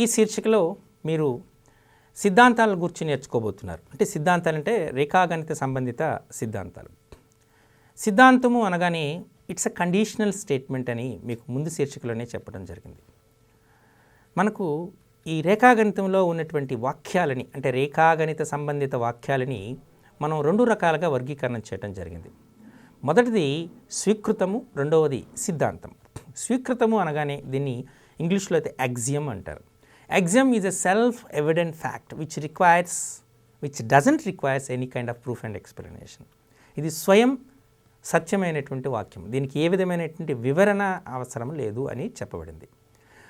ఈ శీర్షికలో మీరు సిద్ధాంతాల గురించి నేర్చుకోబోతున్నారు. అంటే సిద్ధాంతాలు అంటే రేఖాగణిత సంబంధిత సిద్ధాంతాలు. సిద్ధాంతము అనగానే ఇట్స్ అ కండిషనల్ స్టేట్మెంట్ అని మీకు ముందు శీర్షికలోనే చెప్పడం జరిగింది. మనకు ఈ రేఖాగణితంలో ఉన్నటువంటి వాక్యాలని అంటే రేఖాగణిత సంబంధిత వాక్యాలని మనం రెండు రకాలుగా వర్గీకరణ చేయడం జరిగింది. మొదటిది స్వీకృతము, రెండవది సిద్ధాంతం. స్వీకృతము అనగానే దీన్ని ఇంగ్లీష్లో అయితే యాక్సియం అంటారు. Axiom is a self evident fact which doesn't requires any kind of proof and explanation. ఇది స్వయం సత్యమైనటువంటి వాక్యం, దీనికి ఏ విధమైనటువంటి వివరణ అవసరం లేదు అని చెప్పబడింది.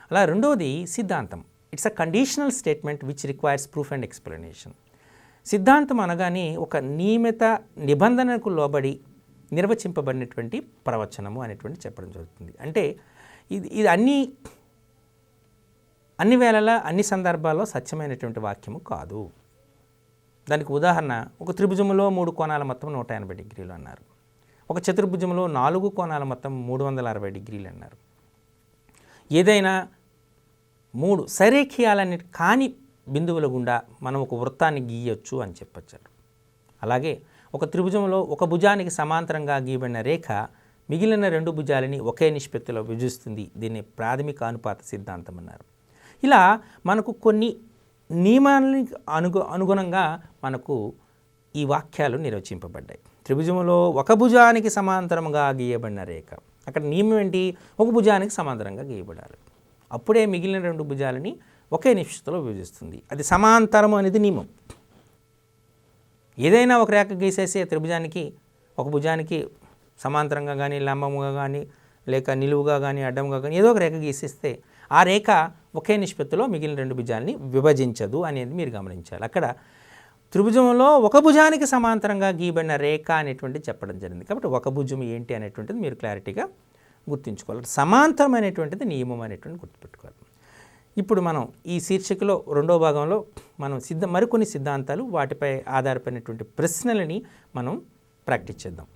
అలా రెండవది సిద్ధాంతం. It's a conditional statement which requires proof and explanation. సిద్ధాంతం అనగానే ఒక నియమిత నిబంధనకు లోబడి నిర్వచింపబడినటువంటి ప్రవచనము అనేటువంటి చెప్పడం జరుగుతుంది. అంటే ఇది అన్ని వేళలా అన్ని సందర్భాల్లో సత్యమైనటువంటి వాక్యము కాదు. దానికి ఉదాహరణ, ఒక త్రిభుజములో 3 కోణాల మొత్తం 180 డిగ్రీలు అన్నారు. ఒక చతుర్భుజంలో 4 కోణాల మొత్తం 360 డిగ్రీలు అన్నారు. ఏదైనా 3 సరేఖీయాలని కాని బిందువుల గుండా మనం ఒక వృత్తాన్ని గీయొచ్చు అని చెప్పొచ్చారు. అలాగే ఒక త్రిభుజంలో ఒక భుజానికి సమాంతరంగా గీయబడిన రేఖ మిగిలిన 2 భుజాలని ఒకే నిష్పత్తిలో విభజిస్తుంది. దీన్ని ప్రాథమిక అనుపాత సిద్ధాంతం అన్నారు. ఇలా మనకు కొన్ని నియమాలకు అనుగుణంగా మనకు ఈ వాక్యాలు నిర్వచింపబడ్డాయి. త్రిభుజంలో ఒక భుజానికి సమాంతరంగా గీయబడిన రేఖ, అక్కడ నియమం ఏంటి? ఒక భుజానికి సమాంతరంగా గీయబడాలి. అప్పుడే మిగిలిన 2 భుజాలని ఒకే నిష్పత్తిలో విభజిస్తుంది. అది సమాంతరం అనేది నియమం. ఏదైనా ఒక రేఖ గీసేసి త్రిభుజానికి ఒక భుజానికి సమాంతరంగా కానీ లంబముగా కానీ లేక నిలువుగా కానీ అడ్డంగా కానీ ఏదో ఒక రేఖ గీసేస్తే ఆ రేఖ ఒకే నిష్పత్తిలో మిగిలిన 2 భుజాలని విభజించదు అనేది మీరు గమనించాలి. అక్కడ త్రిభుజంలో ఒక భుజానికి సమాంతరంగా గీయబడిన రేఖ అనేటువంటి చెప్పడం జరిగింది. కాబట్టి ఒక భుజం ఏంటి అనేటువంటిది మీరు క్లారిటీగా గుర్తుంచుకోవాలి. సమాంతరం అనేటువంటిది నియమం అనేటువంటి గుర్తుపెట్టుకోవాలి. ఇప్పుడు మనం ఈ శీర్షికలో రెండో భాగంలో మనం మరికొన్ని సిద్ధాంతాలు, వాటిపై ఆధారపడినటువంటి ప్రశ్నలని మనం ప్రాక్టీస్ చేద్దాం.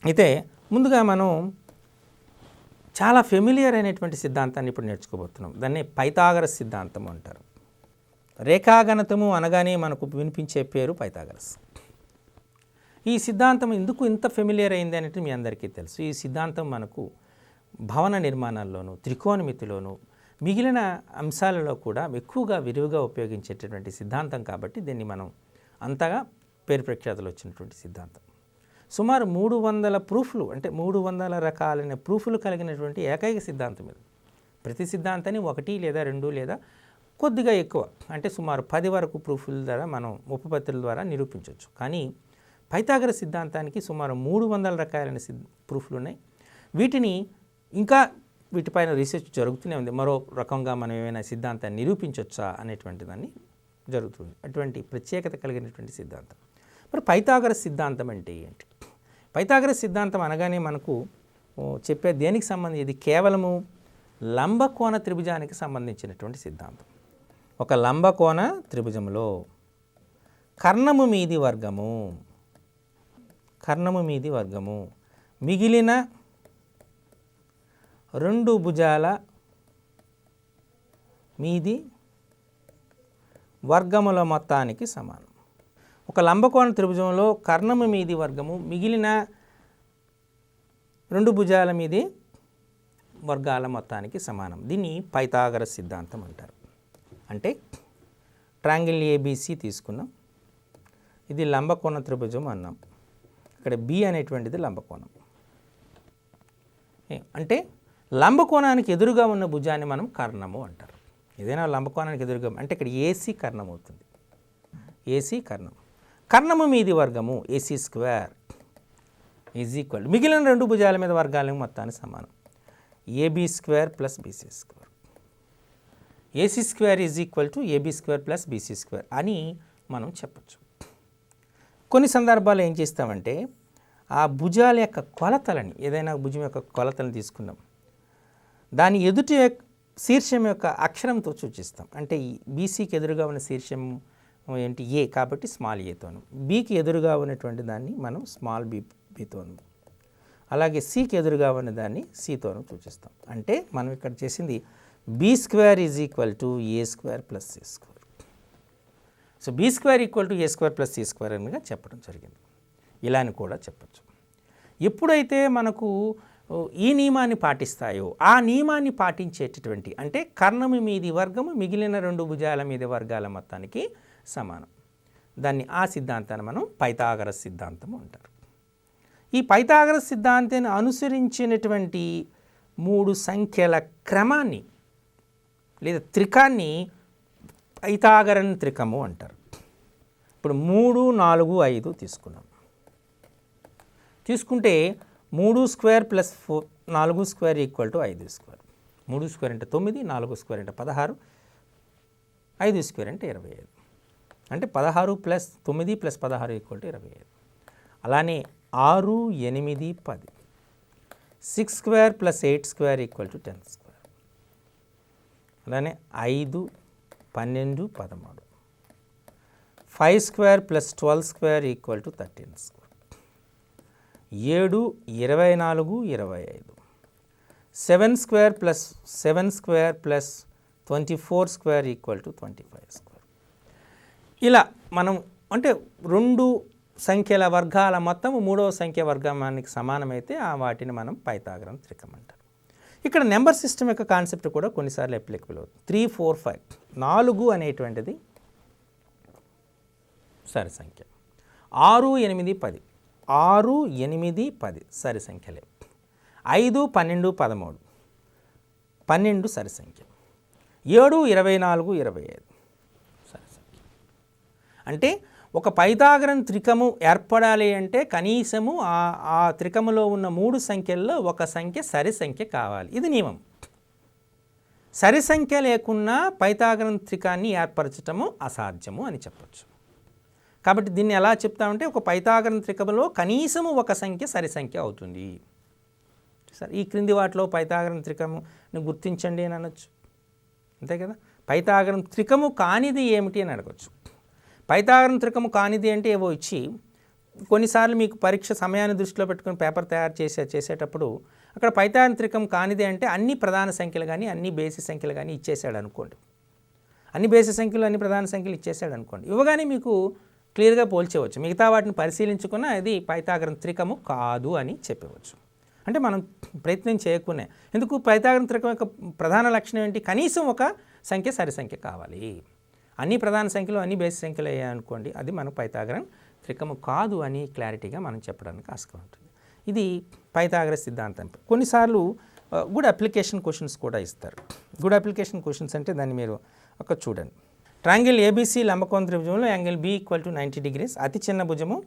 అయితే ముందుగా మనం చాలా ఫెమిలియర్ అయినటువంటి సిద్ధాంతాన్ని ఇప్పుడు నేర్చుకోబోతున్నాం. దాన్ని పైథాగరస్ సిద్ధాంతం అంటారు. రేఖాగణితము అనగానే మనకు వినిపించే పేరు పైథాగరస్. ఈ సిద్ధాంతం ఎందుకు ఇంత ఫెమిలియర్ అయింది అనేది మీ అందరికీ తెలుసు. ఈ సిద్ధాంతం మనకు భవన నిర్మాణాల్లోనూ త్రికోణమితిలోనూ మిగిలిన అంశాలలో కూడా ఎక్కువగా విరివిగా ఉపయోగించేటటువంటి సిద్ధాంతం కాబట్టి దీన్ని మనం అంతగా పేరు ప్రఖ్యాతులు వచ్చినటువంటి సిద్ధాంతం. సుమారు 300 ప్రూఫ్లు, అంటే 300 రకాలైన ప్రూఫ్లు కలిగినటువంటి ఏకైక సిద్ధాంతం ఇది. ప్రతి సిద్ధాంతాన్ని 1 లేదా 2 లేదా కొద్దిగా ఎక్కువ, అంటే సుమారు 10 వరకు ప్రూఫ్ల ద్వారా మనం ఉపపత్తుల ద్వారా నిరూపించవచ్చు. కానీ పైథాగరస్ సిద్ధాంతానికి సుమారు 300 రకాలైన ప్రూఫ్లు ఉన్నాయి. వీటిని ఇంకా వీటిపైన రీసెర్చ్ జరుగుతూనే ఉంది. మరో రకంగా మనం ఏమైనా సిద్ధాంతాన్ని నిరూపించవచ్చా అనేటువంటి దాన్ని జరుగుతుంది. అటువంటి ప్రత్యేకత కలిగినటువంటి సిద్ధాంతం. మరి పైథాగరస్ సిద్ధాంతం అంటే ఏంటి? పైథాగరస్ సిద్ధాంతం అనగానే మనకు చెప్పే దేనికి సంబంధించి, ఇది కేవలము లంబకోణ త్రిభుజానికి సంబంధించినటువంటి సిద్ధాంతం. ఒక లంబకోణ త్రిభుజంలో కర్ణము మీది వర్గము మిగిలిన 2 భుజాల మీది వర్గముల మొత్తానికి సమానం. ఒక లంబకోణ త్రిభుజంలో కర్ణము మీది వర్గము మిగిలిన 2 భుజాల మీది వర్గాల మొత్తానికి సమానం. దీన్ని పైథాగరస్ సిద్ధాంతం అంటారు. అంటే ట్రయాంగిల్ ఏబిసి తీసుకున్నాం, ఇది లంబకోణ త్రిభుజం అన్నాం. ఇక్కడ బి అనేటువంటిది లంబకోణం. అంటే లంబకోణానికి ఎదురుగా ఉన్న భుజాన్ని మనం కర్ణము అంటారు. ఏదైనా లంబకోణానికి ఎదురుగా అంటే ఇక్కడ ఏసీ కర్ణం అవుతుంది. ఏసీ కర్ణం, కర్ణము మీది వర్గము ఏసీ స్క్వేర్ ఈజ్ ఈక్వల్ మిగిలిన 2 భుజాల మీద వర్గాలకు మొత్తానికి సమానం. AB square plus BC square. AC square is equal to AB square plus BC square అని మనం చెప్పచ్చు. కొన్ని సందర్భాల్లో ఏం చేస్తామంటే ఆ భుజాల యొక్క కొలతలని, ఏదైనా భుజం యొక్క కొలతలను తీసుకున్నాం, దాని ఎదుటి శీర్షం యొక్క అక్షరంతో సూచిస్తాం. అంటే ఈ బీసీకి ఎదురుగా ఉన్న శీర్షం ఏంటి? ఏ, కాబట్టి స్మాల్ ఏతోను. బీకి ఎదురుగా ఉన్నటువంటి దాన్ని మనం స్మాల్ బీతోను, అలాగే సికి ఎదురుగా ఉన్న దాన్ని సితోను సూచిస్తాం. అంటే మనం ఇక్కడ చేసింది B square is equal to A square plus C square. So B square equal to A square plus C square అనగా చెప్పడం జరిగింది. ఇలా అని కూడా చెప్పచ్చు. ఎప్పుడైతే మనకు ఈ నియమాన్ని పాటిస్తాయో ఆ నియమాన్ని పాటించేటటువంటి అంటే కర్ణము మీది వర్గము మిగిలిన రెండు భుజాల మీద వర్గాల మొత్తానికి సమానం. దాన్ని ఆ సిద్ధాంతాన్ని మనం పైథాగరస్ సిద్ధాంతం అంటారు. ఈ పైథాగరస్ సిద్ధాంతాన్ని అనుసరించినటువంటి మూడు సంఖ్యల క్రమాన్ని లేదా త్రికాన్ని పైథాగరన్ త్రికము అంటారు. ఇప్పుడు 3, 4, 5 తీసుకున్నాం. తీసుకుంటే 3 square plus 4 square equal to 5 square. 3 square అంటే 9, 4 స్క్వేర్ అంటే 16, 5 స్క్వేర్ అంటే 25. అంటే 16 ప్లస్ 9 ప్లస్ 16 ఈక్వల్ టు 25. అలానే 6, 8, 10. 6 square plus 8 square equal to 10 square. అలానే 5, 12, 13. 5 square plus 12 square equal to 13 square. 7, 24, 25. 7 square plus 7 square plus 24 square equal to 25 square. ఇలా మనం అంటే రెండు సంఖ్యల వర్గాల మొత్తం మూడవ సంఖ్య వర్గానికి సమానమైతే ఆ వాటిని మనం పైథాగరన్ త్రికం అంటారు. ఇక్కడ నెంబర్ సిస్టమ్ యొక్క కాన్సెప్ట్ కూడా కొన్నిసార్లు అప్లికబుల్ అవుతుంది. 3, 4, 5 4 అనేటువంటిది సరి సంఖ్య. 6, 8, 10 6, 8, 10 సరి సంఖ్యలే. 5, 12, 13 12 సరి సంఖ్య. 7, 24, 25 సరి సంఖ్య. అంటే ఒక పైథాగరన్ త్రికము ఏర్పడాలి అంటే కనీసము ఆ త్రికములో ఉన్న మూడు సంఖ్యల్లో ఒక సంఖ్య సరి సంఖ్య కావాలి. ఇది నియమం. సరి సంఖ్య లేకున్నా పైథాగరన్ త్రికాన్ని ఏర్పరచటము అసాధ్యము అని చెప్పచ్చు. కాబట్టి దీన్ని ఎలా చెప్తామంటే ఒక పైథాగరన్ త్రికములో కనీసము ఒక సంఖ్య సరి సంఖ్య అవుతుంది. సరే, ఈ క్రింది వాటిలో పైథాగరన్ త్రికముని గుర్తించండి అని అనొచ్చు. అంతే కదా. పైథాగరన్ త్రికము కానిది ఏమిటి అని అడగచ్చు. పైథాగరన్ త్రికము కానిది అంటే ఏవో ఇచ్చి కొన్నిసార్లు మీకు పరీక్ష సమయాన్ని దృష్టిలో పెట్టుకుని పేపర్ తయారు చేసేటప్పుడు అక్కడ పైథాగరన్ త్రికం కానిది అంటే అన్ని ప్రధాన సంఖ్యలు కానీ అన్ని బేసి సంఖ్యలు కానీ ఇచ్చేసాడు అనుకోండి. అన్ని బేసి సంఖ్యలు అన్ని ప్రధాన సంఖ్యలు ఇచ్చేసాడు అనుకోండి. ఇవ్వగానే మీకు క్లియర్గా పోల్చేవచ్చు. మిగతా వాటిని పరిశీలించుకున్న అది పైథాగరన్ త్రికము కాదు అని చెప్పవచ్చు. అంటే మనం ప్రయత్నం చేయకునే. ఎందుకు పైథాగరన్ త్రికం యొక్క ప్రధాన లక్షణం ఏంటి? కనీసం ఒక సంఖ్య సరి సంఖ్య కావాలి. అన్ని ప్రధాన సంఖ్యలు అన్ని బేసి సంఖ్యలు అయ్యాయనుకోండి, అది మనకు పైథాగరన్ త్రికము కాదు అని క్లారిటీగా మనం చెప్పడానికి ఆస్కారం ఉంటుంది. ఇది పైథాగరస్ సిద్ధాంతం. కొన్నిసార్లు గుడ్ అప్లికేషన్ క్వశ్చన్స్ కూడా ఇస్తారు. గుడ్ అప్లికేషన్ క్వశ్చన్స్ అంటే దాన్ని మీరు ఒక చూడండి. ట్రయాంగిల్ ఏబీసీ లంబకోణ త్రిభుజంలో angle B equal to 90 degrees. అతి చిన్న భుజము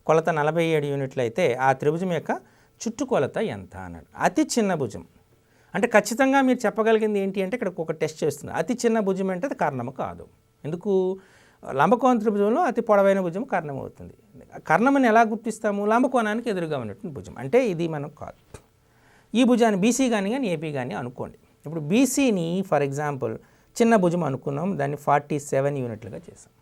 కొలత 47 యూనిట్లు అయితే ఆ త్రిభుజం యొక్క చుట్టుకొలత ఎంత అన్నాడు. అతి చిన్న భుజం అంటే ఖచ్చితంగా మీరు చెప్పగలిగింది ఏంటి అంటే ఇక్కడ ఒక టెస్ట్ చేస్తుంది. అతి చిన్న భుజం అంటే అది కర్ణము కాదు. ఎందుకు? లంబకోణ త్రిభుజంలో అతి పొడవైన భుజం కర్ణం అవుతుంది. కర్ణముని ఎలా గుర్తిస్తాము? లంబకోణానికి ఎదురుగా ఉన్నటువంటి భుజం. అంటే ఇది మనం కాదు. ఈ భుజాన్ని బీసీ కానీ ఏపీ కానీ అనుకోండి. ఇప్పుడు బీసీని ఫర్ ఎగ్జాంపుల్ చిన్న భుజం అనుకున్నాం, దాన్ని 47 యూనిట్లుగా చేసాం.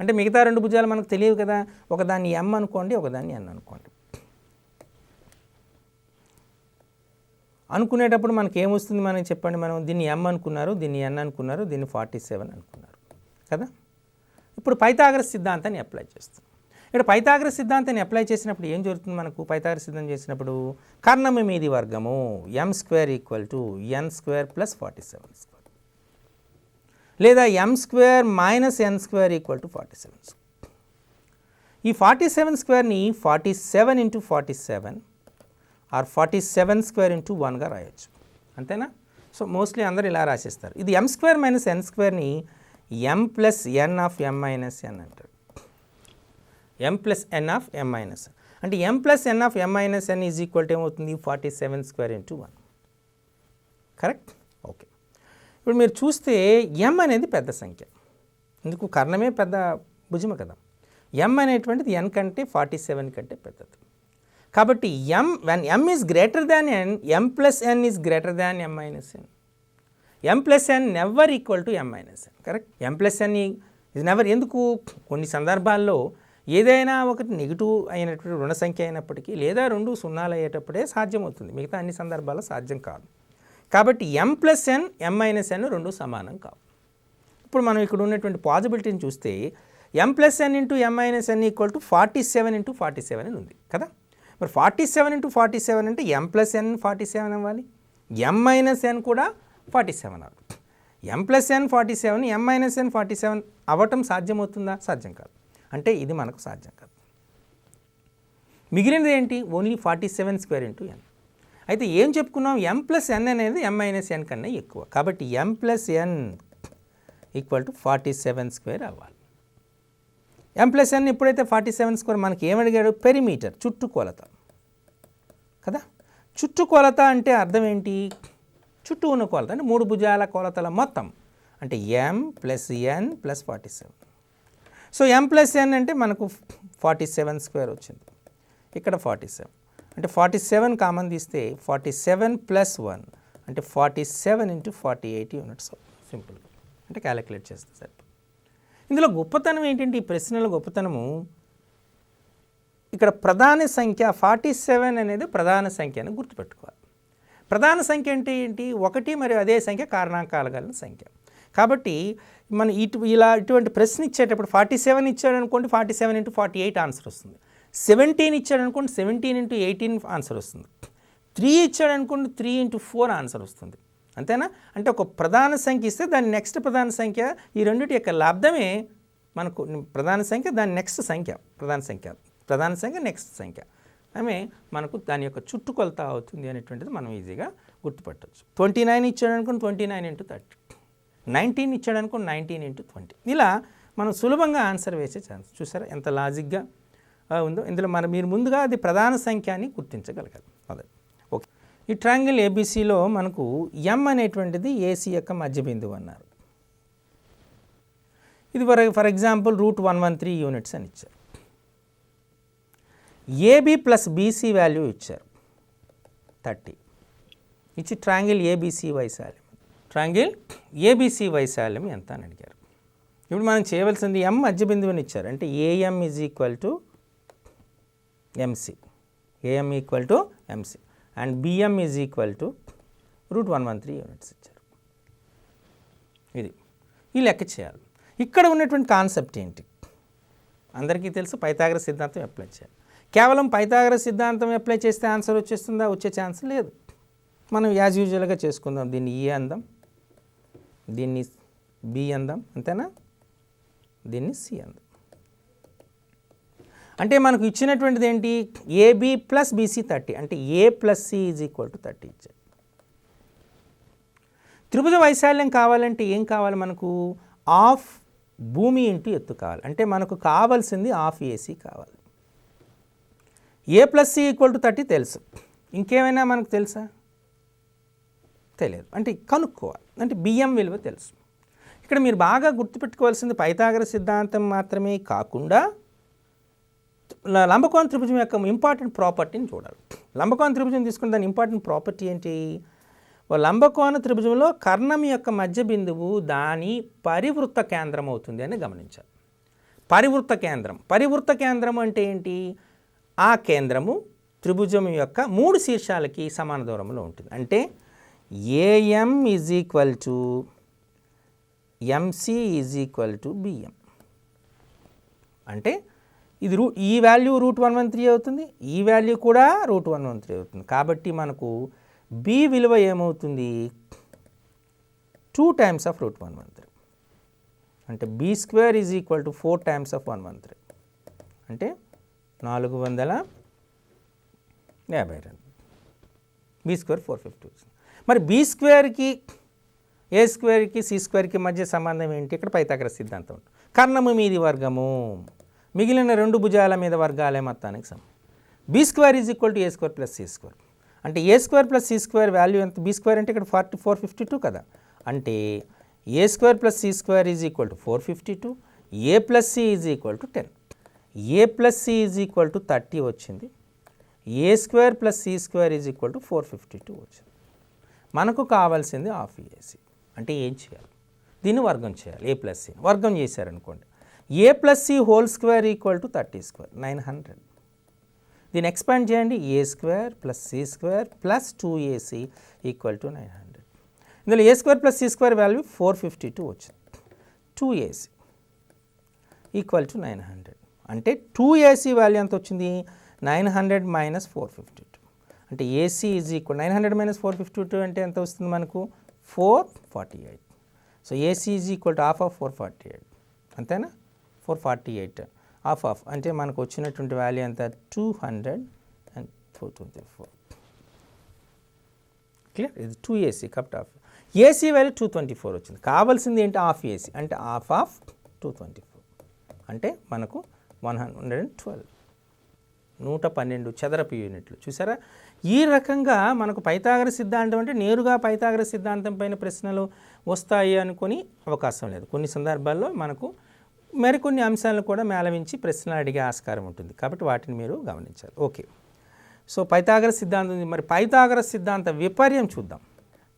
అంటే మిగతా రెండు భుజాలు మనకు తెలియవు కదా. ఒకదాన్ని ఎం అనుకోండి, ఒకదాన్ని ఎన్ అనుకోండి. అనుకునేటప్పుడు మనకి ఏమొస్తుంది మనకి చెప్పండి. మనం దీన్ని ఎం అనుకున్నారు, దీన్ని ఎన్ అనుకున్నారు, దీన్ని 47 అనుకున్నారు కదా. ఇప్పుడు పైథాగరస్ సిద్ధాంతాన్ని అప్లై చేస్తాం. ఇక్కడ పైథాగరస్ సిద్ధాంతాన్ని అప్లై చేసినప్పుడు ఏం జరుగుతుంది మనకు? పైథాగరస్ సిద్ధాంతం చేసినప్పుడు కర్ణము మీది వర్గము M square equal to N square plus 47 square, లేదా M square minus N square equal to 47 square. ఈ 47 స్క్వేర్ని 47 ఇంటూ 47 ఆర్ 47 స్క్వేర్ ఇంటూ 1గా రాయొచ్చు. అంతేనా? సో మోస్ట్లీ అందరూ ఇలా రాసేస్తారు. ఇది ఎం స్క్వేర్ మైనస్ ఎన్ స్క్వేర్ని M plus N of M minus N అంటారు. M plus N of M minus N అంటే M plus N of M minus N is equal to ఏమవుతుంది? 47 స్క్వేర్ ఇంటూ 1. కరెక్ట్? ఓకే. ఇప్పుడు మీరు చూస్తే ఎం అనేది పెద్ద సంఖ్య. ఎందుకు? కర్ణమే పెద్ద భుజము కదా. ఎం అనేటువంటిది ఎన్ కంటే 47 కంటే పెద్దది. కాబట్టి when m is greater than n, m plus n is greater than m minus n. m plus n never equal to m minus n. Correct? m plus n is never. ఎందుకు? కొన్ని సందర్భాల్లో ఏదైనా ఒకటి నెగిటివ్ అయినటువంటి రుణ సంఖ్య అయినప్పటికీ లేదా రెండు సున్నాలు అయ్యేటప్పుడే సాధ్యమవుతుంది. మిగతా అన్ని సందర్భాల్లో సాధ్యం కాదు. కాబట్టి m plus n m minus n రెండు సమానం కావు. ఇప్పుడు మనం ఇక్కడ ఉన్నటువంటి పాజిబిలిటీని చూస్తే m plus n into m minus n equal to 47 into 47 అని ఉంది కదా. మరి 47 ఇంటూ 47 అంటే m ప్లస్ n 47 అవ్వాలి, m మైనస్ n కూడా 47 అవ్వాలి. m plus n 47, m minus n 47 అవ్వటం సాధ్యమవుతుందా? సాధ్యం కాదు. అంటే ఇది మనకు సాధ్యం కాదు. మిగిలినది ఏంటి? Only 47 square into n. అయితే ఏం చెప్పుకున్నాం? m ప్లస్ n అనేది m మైనస్ n కన్నా ఎక్కువ. కాబట్టి m plus n equal to 47 square అవ్వాలి. m ప్లస్ n ఎప్పుడైతే 47 స్క్వేర్ మనకి ఏమడిగాడు? పెరిమీటర్, చుట్టుకొలత కదా. చుట్టుకొలత అంటే అర్థం ఏంటి? చుట్టూ ఉన్న కొలత అంటే 3 భుజాల కొలతల మొత్తం అంటే m plus n plus 47. So m plus n అంటే మనకు 47 స్క్వేర్ వచ్చింది. ఇక్కడ 47 అంటే 47 కామన్ తీస్తే 47 ప్లస్ 1 అంటే 47 ఇంటూ 48 యూనిట్స్. సింపుల్ అంటే క్యాలిక్యులేట్ చేస్తే సార్. ఇందులో గొప్పతనం ఏంటంటే, ఈ ప్రశ్నలో గొప్పతనము ఇక్కడ ప్రధాన సంఖ్య 47 అనేది ప్రధాన సంఖ్య అని గుర్తుపెట్టుకోవాలి. ప్రధాన సంఖ్య అంటే ఏంటి? ఒకటి మరియు అదే సంఖ్య కారణాంకాలు కలిగిన సంఖ్య. కాబట్టి మనం ఇటువంటి ప్రశ్న ఇచ్చేటప్పుడు 47 ఇచ్చాడు అనుకోండి, 47 ఇంటూ 48 ఆన్సర్ వస్తుంది. 17 ఇచ్చాడు అనుకోండి, 17 ఇంటూ 18 ఆన్సర్ వస్తుంది. 3 ఇచ్చాడు అనుకోండి, 3 ఇంటూ 4 ఆన్సర్ వస్తుంది. అంతేనా? అంటే ఒక ప్రధాన సంఖ్య ఇస్తే దాని నెక్స్ట్ ప్రధాన సంఖ్య, ఈ రెండింటి యొక్క లబ్ధమే మనకు ప్రధాన సంఖ్య, దాని నెక్స్ట్ సంఖ్య ప్రధాన సంఖ్య నెక్స్ట్ సంఖ్య ఆమె మనకు దాని యొక్క చుట్టుకొలత అవుతుంది అనేటువంటిది మనం ఈజీగా గుర్తుపట్టవచ్చు. 29 ఇచ్చాడు అనుకోండి, 29 ఇంటూ 30. 19 ఇచ్చాడు అనుకోండి, 19 ఇంటూ 20. ఇలా మనం సులభంగా ఆన్సర్ వేసే ఛాన్స్. చూసారా ఎంత లాజిక్గా ఉందో? ఇందులో మీరు ముందుగా అది ప్రధాన సంఖ్య అని గుర్తించగలగాలి. అదే ఓకే. ఈ ట్రయాంగిల్ ఏబీసీలో మనకు m అనేటువంటిది ఏసీ యొక్క మధ్య బిందువు అన్నారు. ఇది ఫర్ ఎగ్జాంపుల్ √113 యూనిట్స్ అని ఇచ్చారు. ఏబీ ప్లస్ బీసీ వాల్యూ ఇచ్చారు 30. ఇచ్చి ట్రయాంగిల్ ఏబీసీ వైశాల్యం, ట్రయాంగిల్ ఏబీసీ వైశాల్యం ఎంత అని అడిగారు. ఇప్పుడు మనం చేయవలసింది m మధ్య బిందువుని ఇచ్చారు అంటే AM is equal to MC, AM equal to MC and BM is equal to √113 units ఇచ్చారు. ఇది ఈ లెక్క చేయాలి. ఇక్కడ ఉన్నటువంటి కాన్సెప్ట్ ఏంటి? అందరికీ తెలుసు, పైథాగరస్ సిద్ధాంతం అప్లై చేయాలి. కేవలం పైథాగరస్ సిద్ధాంతం అప్లై చేస్తే ఆన్సర్ వచ్చేస్తుందా? వచ్చే ఛాన్స్ లేదు. మనం యాజ్ యూజువల్గా చేసుకుందాం. దీన్ని ఏ అందాం, దీన్ని బి అందాం, అంతేనా? దీన్ని సి అందాం. అంటే మనకు ఇచ్చినటువంటిది ఏంటి? ఏబి ప్లస్ బీసీ 30 అంటే A plus C is equal to 30 ఇచ్చారు. త్రిభుజ వైశాల్యం కావాలంటే ఏం కావాలి మనకు? ఆఫ్ భూమి ఇంటూ ఎత్తు కావాలి. అంటే మనకు కావాల్సింది ఆఫ్ ఏసీ కావాలి. ఏ ప్లస్ సి ఈక్వల్ టు 30 తెలుసు, ఇంకేమైనా మనకు తెలుసా? తెలియదు. అంటే కనుక్కోవాలి. అంటే బిఎం విలువ తెలుసు. ఇక్కడ మీరు బాగా గుర్తుపెట్టుకోవాల్సింది పైథాగరస్ సిద్ధాంతం మాత్రమే కాకుండా లంబకోణ త్రిభుజం యొక్క ఇంపార్టెంట్ ప్రాపర్టీని చూడాలి. లంబకోణ త్రిభుజం తీసుకుని దాని ఇంపార్టెంట్ ప్రాపర్టీ ఏంటి? లంబకోణ త్రిభుజంలో కర్ణం యొక్క మధ్య బిందువు దాని పరివృత్త కేంద్రం అవుతుంది అని గమనించాలి. పరివృత్త కేంద్రం అంటే ఏంటి? ఆ కేంద్రము త్రిభుజం యొక్క 3 శీర్షాలకి సమాన దూరంలో ఉంటుంది. అంటే AM is equal to MC is equal to BM. అంటే ఇది ఈ వాల్యూ √113 అవుతుంది, ఈ వాల్యూ కూడా √113 అవుతుంది. కాబట్టి మనకు బి విలువ ఏమవుతుంది? 2 టైమ్స్ ఆఫ్ √113. అంటే B square is equal to 4 times of 113 అంటే 452. బి స్క్వేర్ 450 వచ్చింది. మరి బి స్క్వేర్కి ఏ స్క్వేర్కి సి స్క్వేర్కి మధ్య సంబంధం ఏంటి? ఇక్కడ పైథాగరస్ సిద్ధాంతం ఉంటుంది. కర్ణము మీది వర్గము, మిగిలిన 2 భుజాల మీద వర్గాలే మొత్తానికి సమానం. B square is equal to A square plus C square. అంటే A square plus C square value ఎంత? బి స్క్వేర్ అంటే ఇక్కడ 452 కదా. అంటే A square plus C square is equal to 452, A plus C is equal to 10. A plus C is equal to 30 వచ్చింది. A square plus C square is equal to 452 వచ్చింది. మనకు కావాల్సింది half AC. అంటే ఏం చేయాలి? దీన్ని వర్గం చేయాలి. ఏ ప్లస్ సి వర్గం చేశారనుకోండి, A plus C whole square equal to 30 square 900. దీన్ని ఎక్స్పాండ్ చేయండి. A square plus C square plus 2ac equal to 900. ఇందులో A square plus C square value 452 వచ్చింది. 2ac ఈక్వల్ టు 900 అంటే 2ac వాల్యూ ఎంత వచ్చింది? 900 minus 452 అంటే ఏసీ ఈజ్ ఈక్వల్ 900 మైనస్ 452 అంటే ఎంత వస్తుంది మనకు? 448. So AC is equal to half of 448 అంతేనా? 448 హాఫ్ అంటే మనకు వచ్చినటువంటి వాల్యూ ఎంత? 224. క్లియర్? ఇది 2ac kept of AC value 224 వచ్చింది. కావాల్సింది ఏంటి? హాఫ్ ఏసీ అంటే హాఫ్ ఆఫ్ 224 అంటే మనకు 112 చదరపు యూనిట్లు. చూసారా? ఈ రకంగా మనకు పైథాగరస్ సిద్ధాంతం అంటే నేరుగా పైథాగరస్ సిద్ధాంతం పైన ప్రశ్నలు వస్తాయి అనుకొని అవకాశం లేదు. కొన్ని సందర్భాల్లో మనకు మరికొన్ని అంశాలను కూడా మేళవించి ప్రశ్నలు అడిగే ఆస్కారం ఉంటుంది. కాబట్టి వాటిని మీరు గమనించాలి. ఓకే. సో పైథాగరస్ సిద్ధాంతం. మరి పైథాగరస్ సిద్ధాంత విపర్యం చూద్దాం.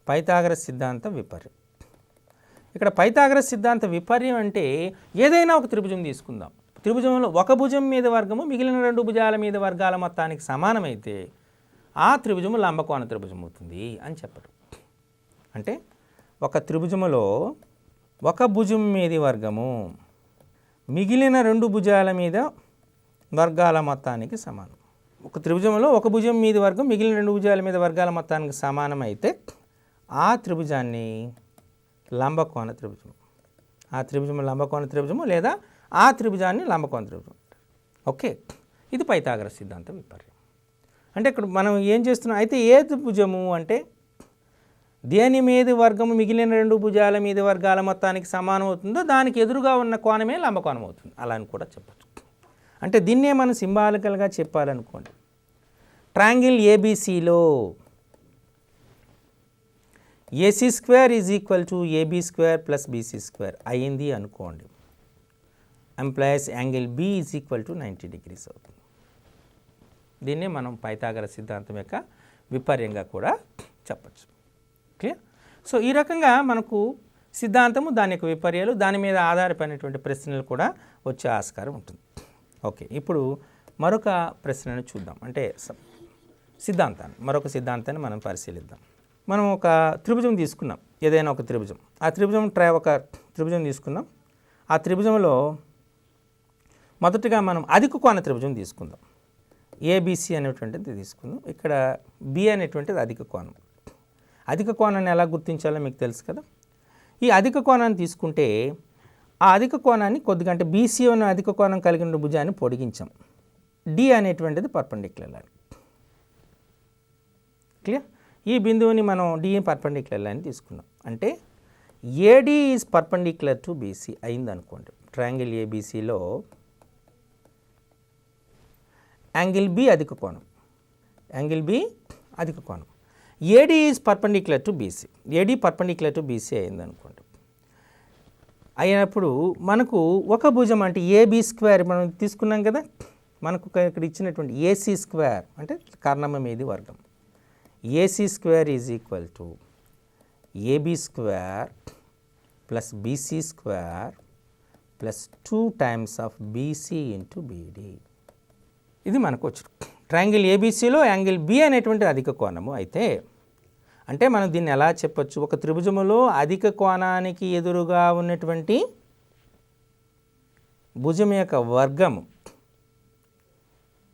పైథాగరస్ సిద్ధాంత విపర్యం. ఇక్కడ పైథాగరస్ సిద్ధాంత విపర్యం అంటే ఏదైనా ఒక త్రిభుజం తీసుకుందాం. త్రిభుజంలో ఒక భుజం మీద వర్గము మిగిలిన 2 భుజాల మీద వర్గాల మొత్తానికి సమానమైతే ఆ త్రిభుజము లంబకోణ త్రిభుజం అవుతుంది అని చెప్పడం. అంటే ఒక త్రిభుజములో ఒక భుజం మీది వర్గము మిగిలిన 2 భుజాల మీద వర్గాల మొత్తానికి సమానం. ఒక త్రిభుజంలో ఒక భుజం మీది వర్గం మిగిలిన 2 భుజాల మీద వర్గాల మొత్తానికి సమానమైతే ఆ త్రిభుజాన్ని లంబకోణ త్రిభుజం, ఆ త్రిభుజము లంబకోణ త్రిభుజము లేదా ఆ త్రిభుజాన్ని లంబకోణ త్రిభుజం. ఓకే. ఇది పైథాగరస్ సిద్ధాంతం విపర్యం. అంటే ఇక్కడ మనం ఏం చేస్తున్నాం? అయితే ఏ త్రిభుజము అంటే దేని మీద వర్గము మిగిలిన 2 భుజాల మీద వర్గాల మొత్తానికి సమానం అవుతుందో దానికి ఎదురుగా ఉన్న కోణమే లంబకోణం అవుతుంది. అలా అని కూడా చెప్పచ్చు. అంటే దీన్నే మనం సింబాలికల్గా చెప్పాలనుకోండి. ట్రయాంగిల్ ఏబీసీలో AC square is equal to AB square plus BC square అయింది అనుకోండి. ఎంప్లాయస్ angle B is equal to 90 degrees అవుతుంది. దీన్నే మనం పైథాగరస్ సిద్ధాంతం యొక్క విపర్యంగా కూడా చెప్పచ్చు. క్లియర్? సో ఈ రకంగా మనకు సిద్ధాంతము, దాని యొక్క విపర్యాలు, దాని మీద ఆధారపడినటువంటి ప్రశ్నలు కూడా వచ్చే ఆస్కారం ఉంటుంది. ఓకే. ఇప్పుడు మరొక ప్రశ్నను చూద్దాం. అంటే సిద్ధాంతాన్ని, మరొక సిద్ధాంతాన్ని మనం పరిశీలిద్దాం. మనం ఒక త్రిభుజం తీసుకున్నాం, ఏదైనా ఒక త్రిభుజం. ఆ త్రిభుజం ఒక త్రిభుజం తీసుకున్నాం. ఆ త్రిభుజంలో మొదటగా మనం అధిక కోణ త్రిభుజం తీసుకుందాం. ఏబిసి అనేటువంటిది తీసుకుందాం. ఇక్కడ బి అనేటువంటిది అధిక కోణం. అధిక కోణాన్ని ఎలా గుర్తించాలో మీకు తెలుసు కదా. ఈ అధిక కోణాన్ని తీసుకుంటే ఆ అధిక కోణాన్ని కొద్దిగా అంటే బీసీ అనే అధిక కోణం కలిగిన భుజాన్ని పొడిగించాం. డి అనేటువంటిది పర్పెండిక్యులర్ లైన్. క్లియర్? ఈ బిందువుని మనం డి పర్పెండిక్యులర్ లైన్ తీసుకున్నాం. అంటే AD is perpendicular to BC అయింది అనుకోండి. ట్రయాంగిల్ ఏబీసీలో యాంగిల్ బి అధిక కోణం, యాంగిల్ బి అధిక కోణం. AD is perpendicular to BC, AD perpendicular to BC అయింది అనుకోండి. అయినప్పుడు మనకు ఒక భుజం అంటే ఏబీ స్క్వేర్ మనం తీసుకున్నాం కదా. మనకు ఇక్కడ ఇచ్చినటువంటి ఏసీ స్క్వేర్ అంటే కర్ణమ మీది వర్గం. AC square is equal to AB square plus BC square plus 2 times of BC into BD. ఇది మనకు వచ్చు. ట్రయాంగిల్ ఏబీసీలో యాంగిల్ బి అనేటువంటి అధిక కోణము అయితే, అంటే మనం దీన్ని ఎలా చెప్పచ్చు? ఒక త్రిభుజములో అధిక కోణానికి ఎదురుగా ఉన్నటువంటి భుజం యొక్క వర్గము,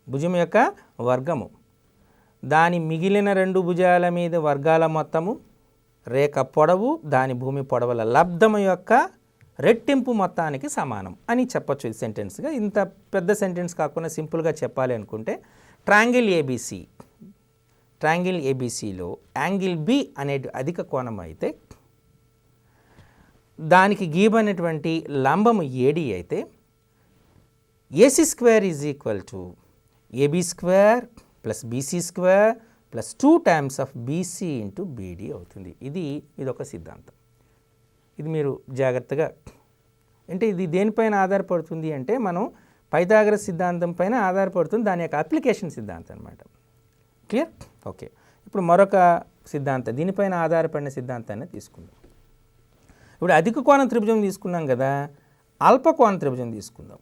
భుజం యొక్క వర్గము దాని మిగిలిన 2 భుజాల మీద వర్గాల మొత్తము రేఖ పొడవు దాని భూమి పొడవుల లబ్ధము యొక్క రెట్టింపు మొత్తానికి సమానం అని చెప్పచ్చు. ఇది సెంటెన్స్గా. ఇంత పెద్ద సెంటెన్స్ కాకుండా సింపుల్గా చెప్పాలి అనుకుంటే ట్రయాంగిల్ ఏబీసీ, ట్రయాంగిల్ ఏబీసీలో యాంగిల్ బి అనే అధిక కోణం అయితే దానికి గీబనేటువంటి లంబము ఏడి అయితే AC square is equal to AB square plus BC square plus 2 times of BC into BD అవుతుంది. ఇది ఒక సిద్ధాంతం. ఇది మీరు జాగ్రత్తగా, అంటే ఇది దేనిపైన ఆధారపడుతుంది అంటే మనం పైథాగరస్ సిద్ధాంతం పైన ఆధారపడుతుంది, దాని యొక్క అప్లికేషన్ సిద్ధాంతం అనమాట. క్లియర్? ఓకే. ఇప్పుడు మరొక సిద్ధాంతం, దీనిపైన ఆధారపడిన సిద్ధాంతాన్ని తీసుకుందాం. ఇప్పుడు అధిక కోణ త్రిభుజం తీసుకున్నాం కదా, అల్ప కోణ త్రిభుజం తీసుకుందాం.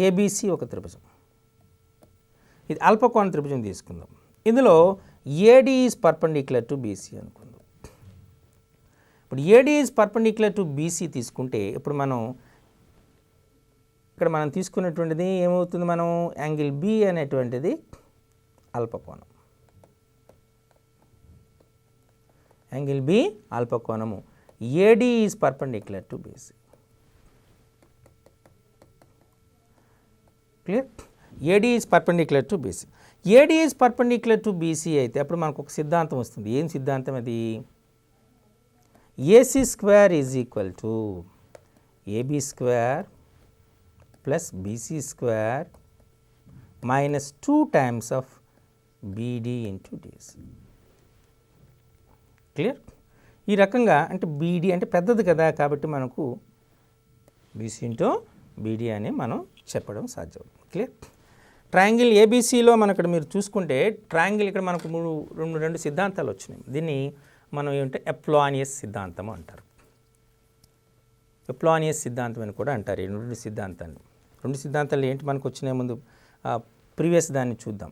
ఏబీసీ ఒక త్రిభుజం, ఇది అల్ప కోణ త్రిభుజం తీసుకుందాం. ఇందులో AD is perpendicular to BC అనుకుందాం. ఇప్పుడు AD is perpendicular to BC తీసుకుంటే ఇప్పుడు ఇక్కడ మనం తీసుకున్నటువంటిది ఏమవుతుంది, మనం యాంగిల్ బి అనేటువంటిది అల్పకోణం, యాంగిల్ బి అల్పకోణము, AD is perpendicular to BC. Clear? AD is perpendicular to BC. AD is perpendicular to BC అయితే అప్పుడు మనకు ఒక సిద్ధాంతం వస్తుంది. ఏం సిద్ధాంతం అది? AC square is equal to AB square plus BC square minus 2 times of BD into DC. Clear? ఈ రకంగా అంటే బీడీ అంటే పెద్దది కదా, కాబట్టి మనకు బీసీ ఇంటూ బీడీ అని మనం చెప్పడం సాధ్యం. క్లియర్? ట్రయాంగిల్ ఏబీసీలో మనం ఇక్కడ మీరు చూసుకుంటే ట్రయాంగిల్ ఇక్కడ మనకు రెండు సిద్ధాంతాలు వచ్చినాయి. దీన్ని మనం ఏమంటే ఎప్లానియస్ సిద్ధాంతం అంటారు. ఎప్లానియస్ సిద్ధాంతం అని కూడా అంటారు. ఈ రెండు సిద్ధాంతాలు ఏంటి మనకు వచ్చినాయి? ముందు ప్రీవియస్ దాన్ని చూద్దాం.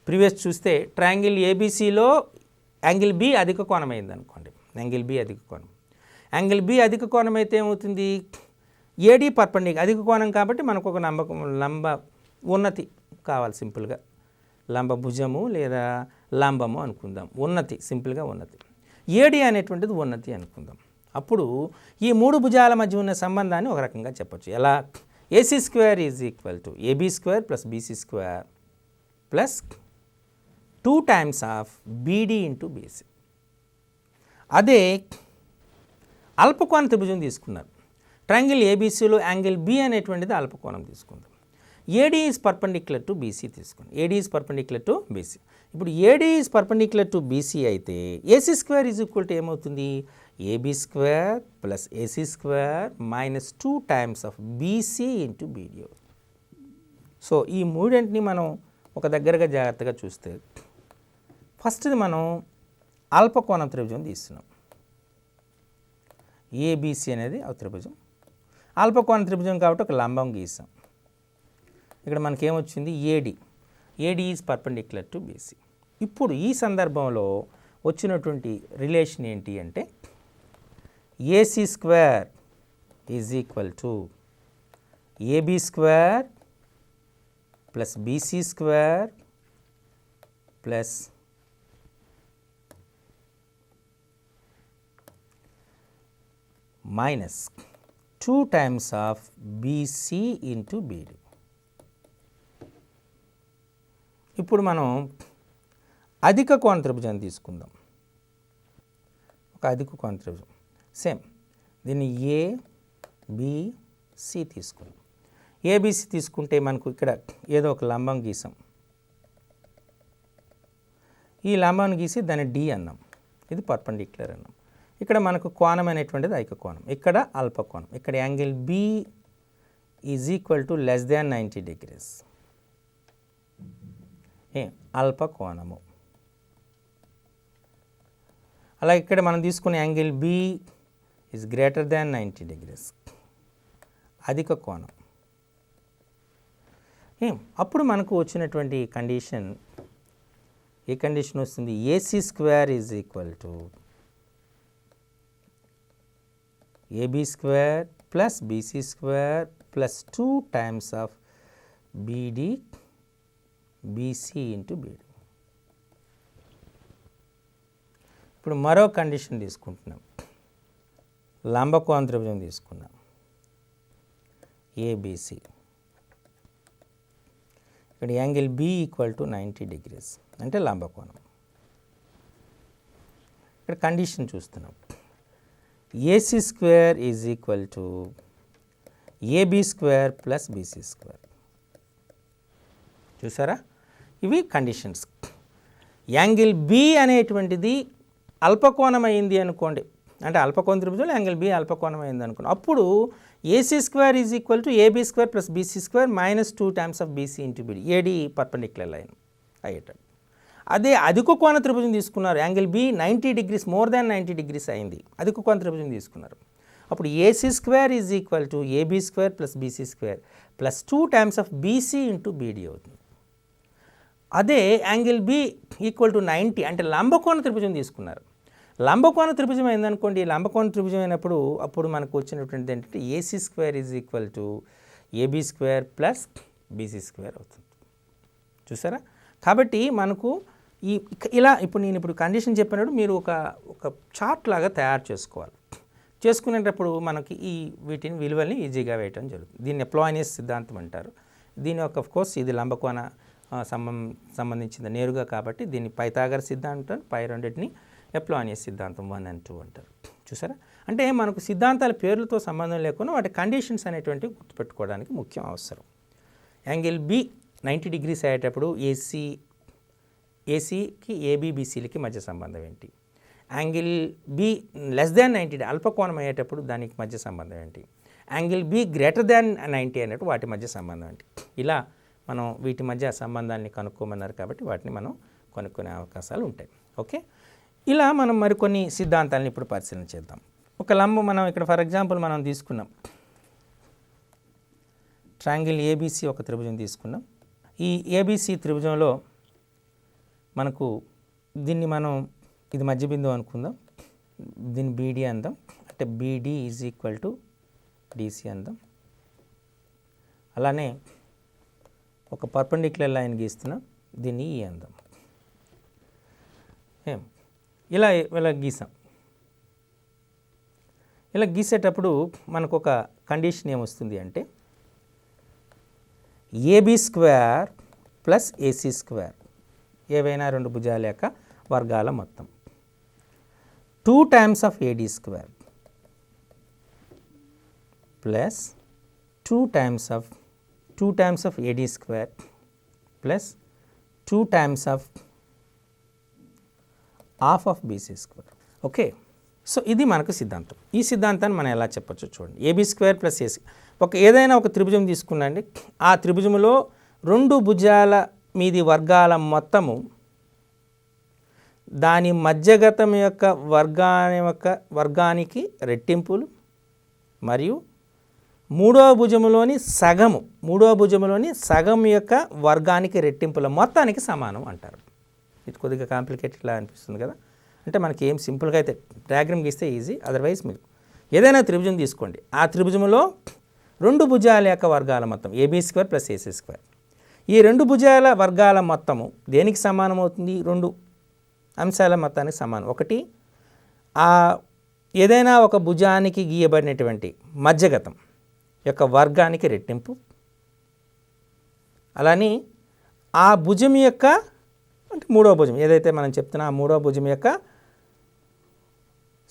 ప్రీవియస్ చూస్తే ట్రయాంగిల్ ఏబీసీలో యాంగిల్ బి అధిక కోణం అయింది అనుకోండి. యాంగిల్ బి అధిక కోణం, యాంగిల్ బి అధిక కోణం అయితే ఏమవుతుంది? ఏడి పర్పెండిక్యులర్ అధిక కోణం కాబట్టి మనకు ఒక లంబ ఉన్నతి కావాలి. సింపుల్గా లంబ భుజము లేదా లంబము అనుకుందాం. ఉన్నతి, సింపుల్గా ఉన్నతి. ఏడి అనేటువంటిది ఉన్నతి అనుకుందాం. అప్పుడు ఈ మూడు భుజాల మధ్య ఉన్న సంబంధాన్ని ఒక రకంగా చెప్పచ్చు. ఎలా? AC square is equal to AB square plus BC square plus 2 times of BD into BC. అదే అల్పకోణ త్రిభుజం తీసుకున్నారు. ట్రయాంగిల్ ఏబీసీలో యాంగిల్ బి అనేటువంటిది అల్పకోణం తీసుకుందాం. AD is perpendicular to BC తీసుకుందాం. AD is perpendicular to BC. ఇప్పుడు AD is perpendicular to BC అయితే AC square is equal to ఏమవుతుంది? AB square plus AC square minus 2 times of BC into BD. So ఈ మూడింటిని మనం ఒక దగ్గరగా జాగ్రత్తగా చూస్తే ఫస్ట్ది మనం అల్పకోణం త్రిభుజం తీస్తున్నాం. ఏబీసీ అనేది ఒక త్రిభుజం, అల్పకోణ త్రిభుజం కాబట్టి ఒక లంబం గీసాం. ఇక్కడ మనకేమొచ్చింది? AD. AD is perpendicular to BC. ఇప్పుడు ఈ సందర్భంలో వచ్చినటువంటి రిలేషన్ ఏంటి అంటే AC square is equal to AB square plus BC square plus minus 2 times of BC into BD. ఇప్పుడు మనం అధిక కోణ త్రిభుజాన్ని తీసుకుందాం. ఒక అధిక కోణ త్రిభుజం సేమ్ దీన్ని ఏబిసి తీసుకుందాం. ఏబిసి తీసుకుంటే మనకు ఇక్కడ ఏదో ఒక లంబం గీసాం. ఈ లంబాన్ని గీసి దాన్ని డి అన్నాం. ఇది పర్పెండిక్యులర్ అన్నాం. ఇక్కడ మనకు కోణం అనేటువంటిది అధిక కోణం, ఇక్కడ అల్పకోణం. ఇక్కడ angle B is equal to less than 90 degrees. అల్పకోణము. అలాగే ఇక్కడ మనం తీసుకునే angle B is greater than 90 degrees, అధిక కోణం. అప్పుడు మనకు వచ్చినటువంటి కండిషన్, ఏ కండిషన్ వస్తుంది? AC square is equal to AB square plus BC square plus 2 times of BD BC into BD. ఇప్పుడు మరో కండిషన్ తీసుకుంటున్నాం. లంబకోణ త్రిభుజం తీసుకున్నాం ఏబీసీ. ఇక్కడ angle B equal to 90 degrees అంటే లంబకోణం. ఇక్కడ కండిషన్ చూస్తున్నాం. AC square is equal to AB square plus BC square. చూసారా? ఇవి కండిషన్స్. యాంగిల్ బి అనేటువంటిది అల్పకోణం అయింది అనుకోండి, అంటే అల్పకోణ త్రిభుజంలో యాంగిల్ బి అల్పకోణం అయింది అనుకోండి, అప్పుడు AC square is equal to AB square plus BC square minus 2 times of BC into BD. AD perpendicular line అయ్యేటట్టు. అదే అధిక కోణ త్రిభుజం తీసుకున్నారు. Angle B 90 degrees, more than 90 degrees అయింది. అధిక కోణ త్రిభుజం తీసుకున్నారు. అప్పుడు AC square is equal to AB square plus BC square plus 2 times of BC into BD అవుతుంది. అదే యాంగిల్ బి ఈక్వల్ టు 90 అంటే లంబకోణ త్రిభుజం తీసుకున్నారు. లంబకోణ త్రిభుజం అయిందనుకోండి, లంబకోణ త్రిభుజం అయినప్పుడు అప్పుడు మనకు వచ్చినటువంటిది ఏంటంటే AC square is equal to AB square plus BC square అవుతుంది. చూసారా? కాబట్టి మనకు ఇలా ఇప్పుడు నేను కండిషన్ చెప్పినప్పుడు మీరు ఒక చార్ట్ లాగా తయారు చేసుకోవాలి. చేసుకునేటప్పుడు మనకి వీటిని విలువల్ని ఈజీగా వేయటం జరుగుతుంది. దీన్ని ఎప్లాయినియస్ సిద్ధాంతం అంటారు. దీని యొక్క కోర్స్ ఇది లంబకోణ సంబంధించింది నేరుగా కాబట్టి దీన్ని పైథాగరస్ సిద్ధాంతం, పై రెండింటిని ఎప్లాయినియస్ సిద్ధాంతం 1 and 2 అంటారు. చూసారా? అంటే మనకు సిద్ధాంతాల పేర్లతో సంబంధం లేకుండా వాటి కండిషన్స్ అనేటువంటివి గుర్తుపెట్టుకోవడానికి ముఖ్యం అవసరం. యాంగిల్ బి 90 degrees అయ్యేటప్పుడు ఏసీకి ఏబీబీసీలకి మధ్య సంబంధం ఏంటి? యాంగిల్ బి లెస్ దాన్ 90 అల్పకోణం అయ్యేటప్పుడు దానికి మధ్య సంబంధం ఏంటి? యాంగిల్ బి గ్రేటర్ దాన్ 90 అన్నట్టు వాటి మధ్య సంబంధం ఏంటి? ఇలా మనం వీటి మధ్య సంబంధాన్ని కనుక్కోమన్నారు కాబట్టి వాటిని మనం కనుక్కునే అవకాశాలు ఉంటాయి. ఓకే, ఇలా మనం మరికొన్ని సిద్ధాంతాలను ఇప్పుడు పరిశీలన చేద్దాం. ఒక లంబం మనం ఇక్కడ ఫర్ ఎగ్జాంపుల్ మనం తీసుకున్నాం ట్రయాంగిల్ ఏబీసీ ఒక త్రిభుజం తీసుకున్నాం. ఈ ఏబీసీ త్రిభుజంలో మనకు దీన్ని మనం ఇది మధ్య బిందువు అనుకుందాం, దీన్ని బీడీ అందాం, అంటే BD is equal to DC అందాం. అలానే ఒక పర్పెండిక్యులర్ లైన్ గీస్తున్నాం, దీన్ని ఈ అందాం. ఇలా గీసాం. ఇలా గీసేటప్పుడు మనకు ఒక కండిషన్ ఏమొస్తుంది అంటే AB square plus AC square, ఏవైనా రెండు భుజాల యొక్క వర్గాల మొత్తం, 2 times of AD square plus 2 times of AD square plus 2 times of half of BC square. Okay, so ఇది మనకు సిద్ధాంతం. ఈ సిద్ధాంతాన్ని మనం ఎలా చెప్పొచ్చు చూడండి. ఏబీ స్క్వేర్ ప్లస్ ఏసీ, ఏదైనా ఒక త్రిభుజం తీసుకున్నాండి, ఆ త్రిభుజంలో రెండు భుజాల మీది వర్గాల మొత్తము దాని మధ్యగతం యొక్క వర్గానికి రెట్టింపులు మరియు మూడవ భుజములోని సగం యొక్క వర్గానికి రెట్టింపుల మొత్తానికి సమానం అంటారు. ఇది కొద్దిగా కాంప్లికేటెడ్లా అనిపిస్తుంది కదా. అంటే మనకి ఏం సింపుల్గా అయితే డయాగ్రామ్ గీస్తే ఈజీ, అదర్వైజ్ మీరు ఏదైనా త్రిభుజం తీసుకోండి, ఆ త్రిభుజంలో రెండు భుజాల యొక్క వర్గాల మొత్తం AB square plus AC square, ఈ రెండు భుజాల వర్గాల మొత్తము దేనికి సమానం అవుతుంది? రెండు అంశాల మొత్తానికి సమానం. ఒకటి ఏదైనా ఒక భుజానికి గీయబడినటువంటి మధ్యగతం యొక్క వర్గానికి రెట్టింపు, అలానే ఆ భుజం యొక్క అంటే మూడవ భుజం ఏదైతే మనం చెప్తున్నా ఆ మూడవ భుజం యొక్క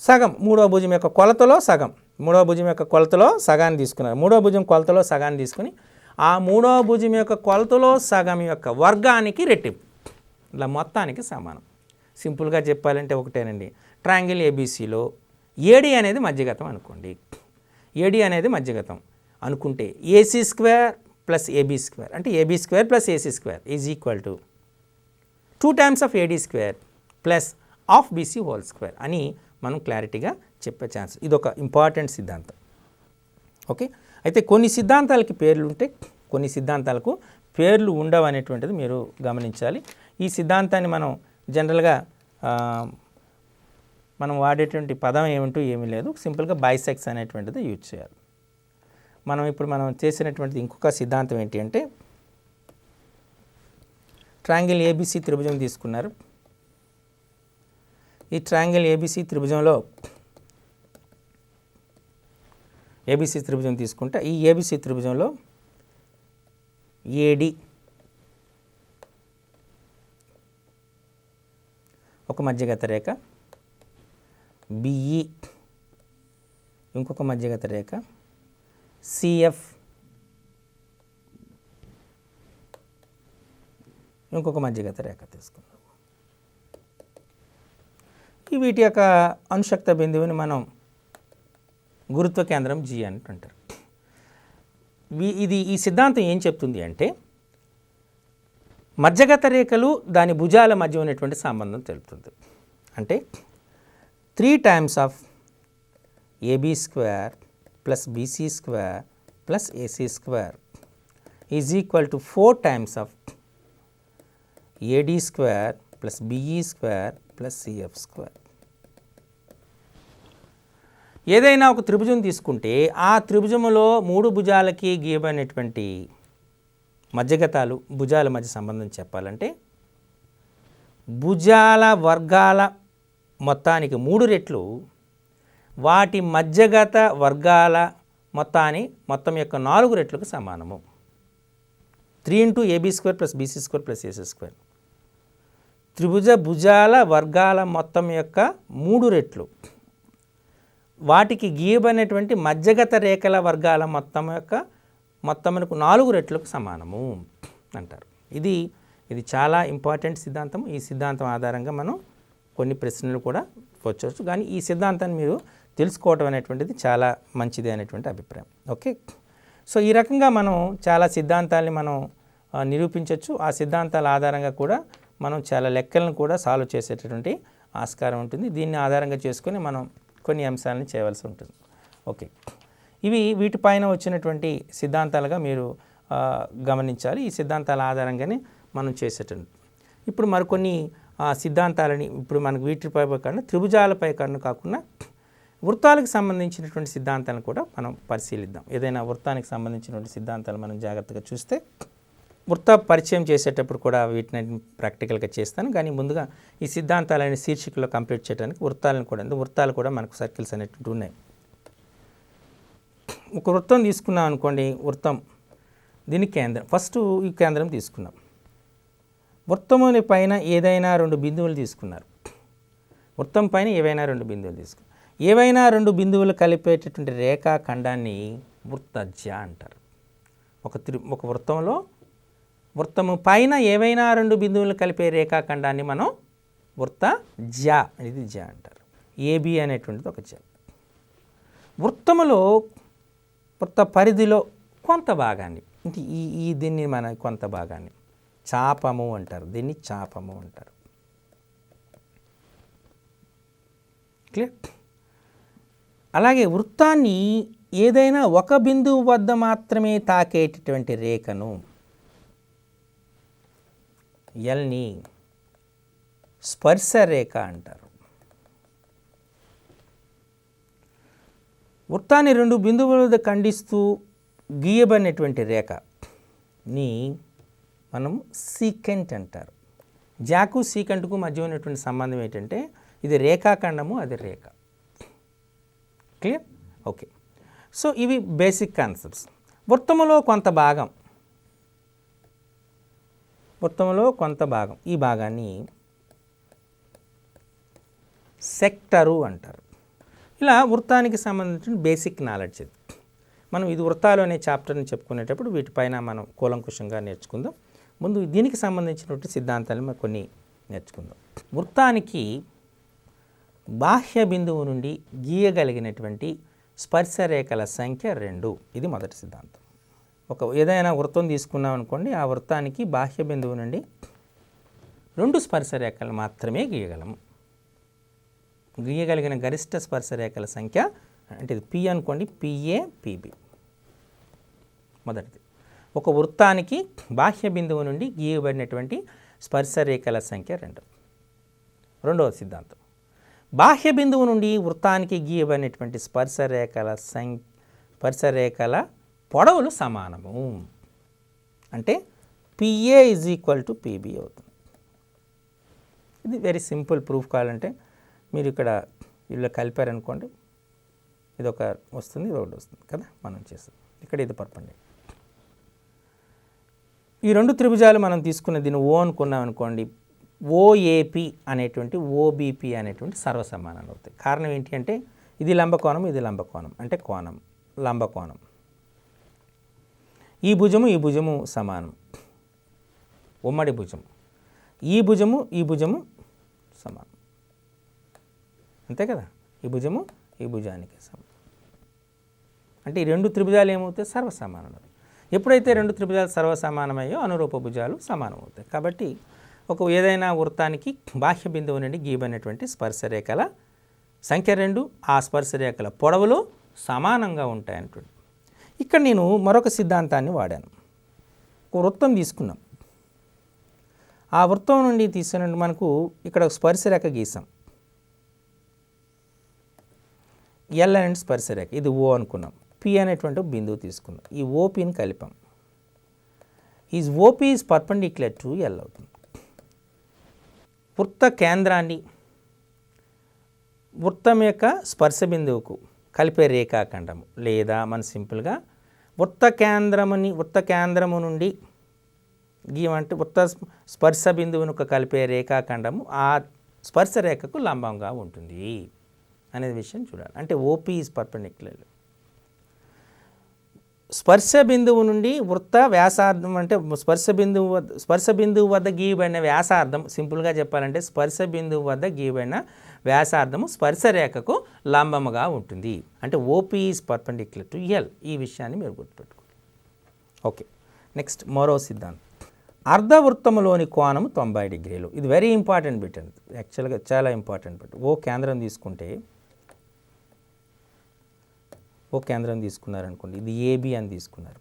సగం, మూడవ భుజం యొక్క కొలతలో సగం, మూడవ భుజం యొక్క కొలతలో సగాన్ని తీసుకున్నారు. మూడవ భుజం కొలతలో సగాన్ని తీసుకుని ఆ మూడవ భుజం యొక్క కొలతలో సగం యొక్క వర్గానికి రెట్టింపు, ఇలా మొత్తానికి సమానం. సింపుల్గా చెప్పాలంటే ఒకటేనండి, ట్రయాంగిల్ ఏబీసీలో ఏడీ అనేది మధ్యగతం అనుకోండి. ఏడీ అనేది మధ్యగతం అనుకుంటే AC square plus AB square అంటే AB square plus AC square is equal to 2 times of AD square plus of BC whole square అని మనం క్లారిటీగా చెప్పే ఛాన్స్. ఇది ఒక ఇంపార్టెంట్ సిద్ధాంతం. ఓకే, అయితే కొన్ని సిద్ధాంతాలకి పేర్లు ఉంటే కొన్ని సిద్ధాంతాలకు పేర్లు ఉండవు అనేటువంటిది మీరు గమనించాలి. ఈ సిద్ధాంతాన్ని మనం జనరల్గా మనం వాడేటువంటి పదం ఏమీ లేదు, సింపుల్గా బైసెక్స్ అనేటువంటిది యూజ్ చేయాలి. మనం చేసినటువంటిది ఇంకొక సిద్ధాంతం ఏంటి అంటే ట్రయాంగిల్ ఏబీసీ త్రిభుజం తీసుకున్నారు. ఈ ట్రయాంగిల్ ఏబీసీ త్రిభుజం తీసుకుంటే ఈ ఏబీసీ త్రిభుజంలో ఏడి ఒక మధ్యగత రేఖ, బిఈ ఇంకొక మధ్యగత రేఖ, సిఎఫ్ ఇంకొక మధ్యగత రేఖ తీసుకున్నాం. వీటి యొక్క అనుశక్త బిందువుని మనం గురుత్వ కేంద్రం జి అని అంటారు. ఈ సిద్ధాంతం ఏం చెప్తుంది అంటే మధ్యగత రేఖలు దాని భుజాల మధ్య ఉన్నటువంటి సంబంధం తెలుపుతుంది. అంటే 3 times of AB square plus BC square plus AC square is equal to 4 times of AD square plus BE square plus CF square. ఏదైనా ఒక త్రిభుజం తీసుకుంటే ఆ త్రిభుజములో 3 భుజాలకి గీయబడినటువంటి మధ్యగతాలు, భుజాల మధ్య సంబంధం చెప్పాలంటే భుజాల వర్గాల మొత్తానికి 3 రెట్లు వాటి మధ్యగత వర్గాల మొత్తం యొక్క 4 రెట్లకు సమానము. 3 into AB square plus BC square plus AC square. భుజాల వర్గాల మొత్తం యొక్క 3 రెట్లు వాటికి గీయబడినటువంటి మధ్యగత రేఖల వర్గాల మొత్తమునకు 4 రెట్లకు సమానము అంటారు. ఇది చాలా ఇంపార్టెంట్ సిద్ధాంతం. ఈ సిద్ధాంతం ఆధారంగా మనం కొన్ని ప్రశ్నలు కూడా వచ్చవచ్చు, కానీ ఈ సిద్ధాంతాన్ని మీరు తెలుసుకోవటం అనేటువంటిది చాలా మంచిది అనేటువంటి అభిప్రాయం. ఓకే, సో ఈ రకంగా మనం చాలా సిద్ధాంతాలని మనం నిరూపించవచ్చు. ఆ సిద్ధాంతాల ఆధారంగా కూడా మనం చాలా లెక్కలను కూడా సాల్వ్ చేసేటటువంటి ఆస్కారం ఉంటుంది. దీన్ని ఆధారంగా చేసుకొని మనం కొన్ని అంశాలను చేయవలసి ఉంటుంది. ఓకే, వీటిపైన వచ్చినటువంటి సిద్ధాంతాలుగా మీరు గమనించాలి. ఈ సిద్ధాంతాల ఆధారంగానే మనం చేసేటటువంటి ఇప్పుడు మరికొన్ని సిద్ధాంతాలని ఇప్పుడు మనకు వీటిపై కాకుండా త్రిభుజాలపై కాకుండా వృత్తాలకు సంబంధించినటువంటి సిద్ధాంతాలను కూడా మనం పరిశీలిద్దాం. ఏదైనా వృత్తానికి సంబంధించినటువంటి సిద్ధాంతాలు మనం జాగ్రత్తగా చూస్తే వృత్త పరిచయం చేసేటప్పుడు కూడా వీటిని ప్రాక్టికల్గా చేస్తాను, కానీ ముందుగా ఈ సిద్ధాంతాలని శీర్షికలో కంప్లీట్ చేయడానికి వృత్తాలు కూడా మనకు సర్కిల్స్ అనేటువంటి ఉన్నాయి. ఒక వృత్తం తీసుకున్నాం అనుకోండి, వృత్తం దీని కేంద్రం, ఫస్ట్ ఈ కేంద్రం తీసుకున్నాం. వృత్తముని పైన ఏదైనా 2 బిందువులు తీసుకున్నారు. వృత్తం పైన ఏవైనా 2 బిందువులు తీసుకున్నారు. ఏవైనా 2 బిందువులు కలిపేటటువంటి రేఖాఖండాన్ని వృత్తజ్య అంటారు. ఒక వృత్తము పైన ఏవైనా 2 బిందువులు కలిపే రేఖాఖండాన్ని మనం వృత్తజ్య అనేది జ్య అంటారు. ఏబి అనేటువంటిది ఒక జ్య. వృత్త పరిధిలో కొంత భాగాన్ని, దీన్ని మన కొంత భాగాన్ని చాపము అంటారు. దీన్ని చాపము అంటారు. క్లియర్? అలాగే వృత్తాన్ని ఏదైనా ఒక బిందువు వద్ద మాత్రమే తాకేటటువంటి రేఖను ఎల్ని స్పర్శ రేఖ అంటారు. వృత్తాన్ని 2 బిందువుల ఖండిస్తూ గీయబడినటువంటి రేఖని మనం సీకెంట్ అంటారు. జాకు సీకెంట్కు మధ్య ఉన్నటువంటి సంబంధం ఏంటంటే ఇది రేఖాఖండము, అది రేఖ. క్లియర్? ఓకే, సో ఇవి బేసిక్ కాన్సెప్ట్స్. వృత్తములో కొంత భాగం ఈ భాగాన్ని సెక్టరు అంటారు. ఇలా వృత్తానికి సంబంధించిన బేసిక్ నాలెడ్జ్ ఇది. మనం ఇది వృత్తాలు అనే చాప్టర్ని చెప్పుకునేటప్పుడు వీటిపైన మనం కూలంకుషంగా నేర్చుకుందాం. ముందు దీనికి సంబంధించినటువంటి సిద్ధాంతాలు మనం కొన్ని నేర్చుకుందాం. వృత్తానికి బాహ్య బిందువు నుండి గీయగలిగినటువంటి స్పర్శరేఖల సంఖ్య 2. ఇది మొదటి సిద్ధాంతం. ఏదైనా వృత్తం తీసుకున్నాం అనుకోండి, ఆ వృత్తానికి బాహ్య బిందువు నుండి 2 స్పర్శరేఖలు మాత్రమే గీయగలిగిన గరిష్ట స్పర్శరేఖల సంఖ్య అంటే ఇది పి అనుకోండి, పిఏ పిబి. మొదటిది. ఒక వృత్తానికి బాహ్య బిందువు నుండి గీయబడినటువంటి స్పర్శరేఖల సంఖ్య 2. రెండవ సిద్ధాంతం, బాహ్య బిందువు నుండి వృత్తానికి గీయబడినటువంటి స్పర్శరేఖల పొడవులు సమానము. అంటే PA is equal to PB అవుతుంది. ఇది వెరీ సింపుల్ ప్రూఫ్ కావాలంటే మీరు ఇక్కడ ఇలా కలిపారనుకోండి, ఇది ఒక వస్తుంది, ఇది ఒకటి వస్తుంది కదా, మనం చేస్తాం. ఇక్కడ ఇది పర్పండి. ఈ 2 త్రిభుజాలు మనం తీసుకున్న దీన్ని ఓ అనుకున్నాం అనుకోండి, ఓఏపి అనేటువంటి ఓబిపి అనేటువంటి సర్వసమానాలు అవుతాయి. కారణం ఏంటి అంటే ఇది లంబకోణం, ఇది లంబకోణం, అంటే కోణం లంబకోణం. ఈ భుజము సమానం, ఉమ్మడి భుజం. ఈ భుజము సమానం, అంతే కదా. ఈ భుజానికి సమానం. అంటే ఈ 2 త్రిభుజాలు ఏమవుతాయి? సర్వసమానం. ఎప్పుడైతే 2 త్రిభుజాలు సర్వసమానమయ్యో అనురూప భుజాలు సమానం అవుతాయి. కాబట్టి ఏదైనా వృత్తానికి బాహ్య బిందువు నుండి గీయబడినటువంటి స్పర్శరేఖల సంఖ్య 2, ఆ స్పర్శరేఖల పొడవులు సమానంగా ఉంటాయన్నటువంటి. ఇక్కడ నేను మరొక సిద్ధాంతాన్ని వాడాను. ఒక వృత్తం తీసుకున్నాం, ఆ వృత్తం నుండి తీసుకుని మనకు ఇక్కడ స్పర్శరేఖ గీసాం, ఎల్ అనేది స్పర్శరేఖ, ఇది ఓ అనుకున్నాం. పి అనేటువంటి బిందువు తీసుకున్నాం, ఈ ఓపిని కలిపాం. ఈ OP is perpendicular to L అవుతుంది. వృత్త కేంద్రాన్ని వృత్తం యొక్క స్పర్శ బిందువుకు కలిపే రేఖాఖండము, లేదా మనం సింపుల్గా వృత్త కేంద్రము నుండి గీయమంటే వృత్త స్పర్శ బిందువును కలిపే రేఖాఖండము ఆ స్పర్శ రేఖకు లంబంగా ఉంటుంది అనే విషయం చూడాలి. అంటే ఓపీ ఈజ్ పర్పెండిక్యులర్. స్పర్శ బిందువు నుండి వృత్త వ్యాసార్థం అంటే స్పర్శ బిందువు వద్ద గీయబడిన వ్యాసార్థం, సింపుల్గా చెప్పాలంటే స్పర్శ బిందువు వద్ద గీయబడిన వ్యాసార్థము స్పర్శ రేఖకు లంబముగా ఉంటుంది. అంటే OP is perpendicular to L. ఈ విషయాన్ని మీరు గుర్తుపెట్టుకోండి. ఓకే, నెక్స్ట్ మరో సిద్ధాంతం. అర్ధవృత్తములోని కోణము 90 డిగ్రీలు. ఇది వెరీ ఇంపార్టెంట్ బిట్ అండి, యాక్చువల్గా చాలా ఇంపార్టెంట్ బిట్. ఓ కేంద్రం తీసుకున్నారనుకోండి, ఇది ఏబి అని తీసుకున్నారు.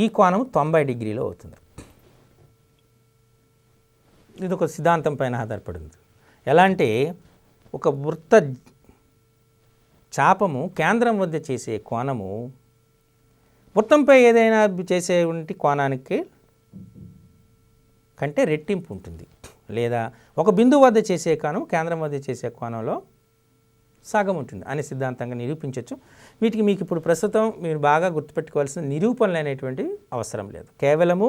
ఈ కోణము 90 డిగ్రీలో అవుతుంది. ఇది ఒక సిద్ధాంతం పైన ఆధారపడింది. ఎలా అంటే ఒక వృత్త చాపము కేంద్రం వద్ద చేసే కోణము వృత్తంపై ఏదైనా చేసేటువంటి కోణానికి కంటే రెట్టింపు ఉంటుంది. లేదా ఒక బిందువు వద్ద చేసే కోణం కేంద్రం వద్ద చేసే కోణంలో సగం ఉంటుంది అనే సిద్ధాంతంగా నిరూపించవచ్చు. వీటికి మీకు ఇప్పుడు ప్రస్తుతం మీరు బాగా గుర్తుపెట్టుకోవాల్సిన నిరూపణలు అనేటువంటివి అవసరం లేదు. కేవలము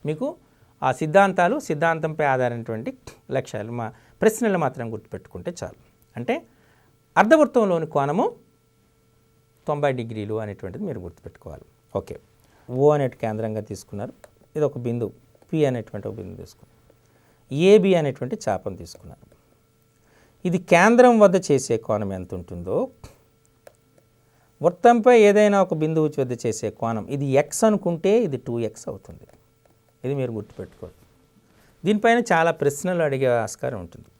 మీకు ఆ సిద్ధాంతంపై ఆధారైనటువంటి లక్ష్యాలు ప్రశ్నలు మాత్రం గుర్తుపెట్టుకుంటే చాలు. అంటే అర్ధవృత్తంలోని కోణము 90 డిగ్రీలు అనేటువంటిది మీరు గుర్తుపెట్టుకోవాలి. ఓకే, ఓ అనే కేంద్రంగా తీసుకున్నారు. ఇది ఒక బిందువు పి అనేటువంటి ఒక బిందువు తీసుకున్నారు. ఏబి అనేటువంటి చాపం తీసుకున్నారు. ఇది కేంద్రం వద్ద చేసే కోణం ఎంత ఉంటుందో వృత్తంపై ఏదైనా ఒక బిందువు వద్ద చేసే కోణం ఇది ఎక్స్ అనుకుంటే ఇది 2x అవుతుంది. ఇది మీరు గుర్తుపెట్టుకోవాలి. దీనిపైన చాలా ప్రశ్నలు అడిగే ఆస్కారం ఉంటుంది.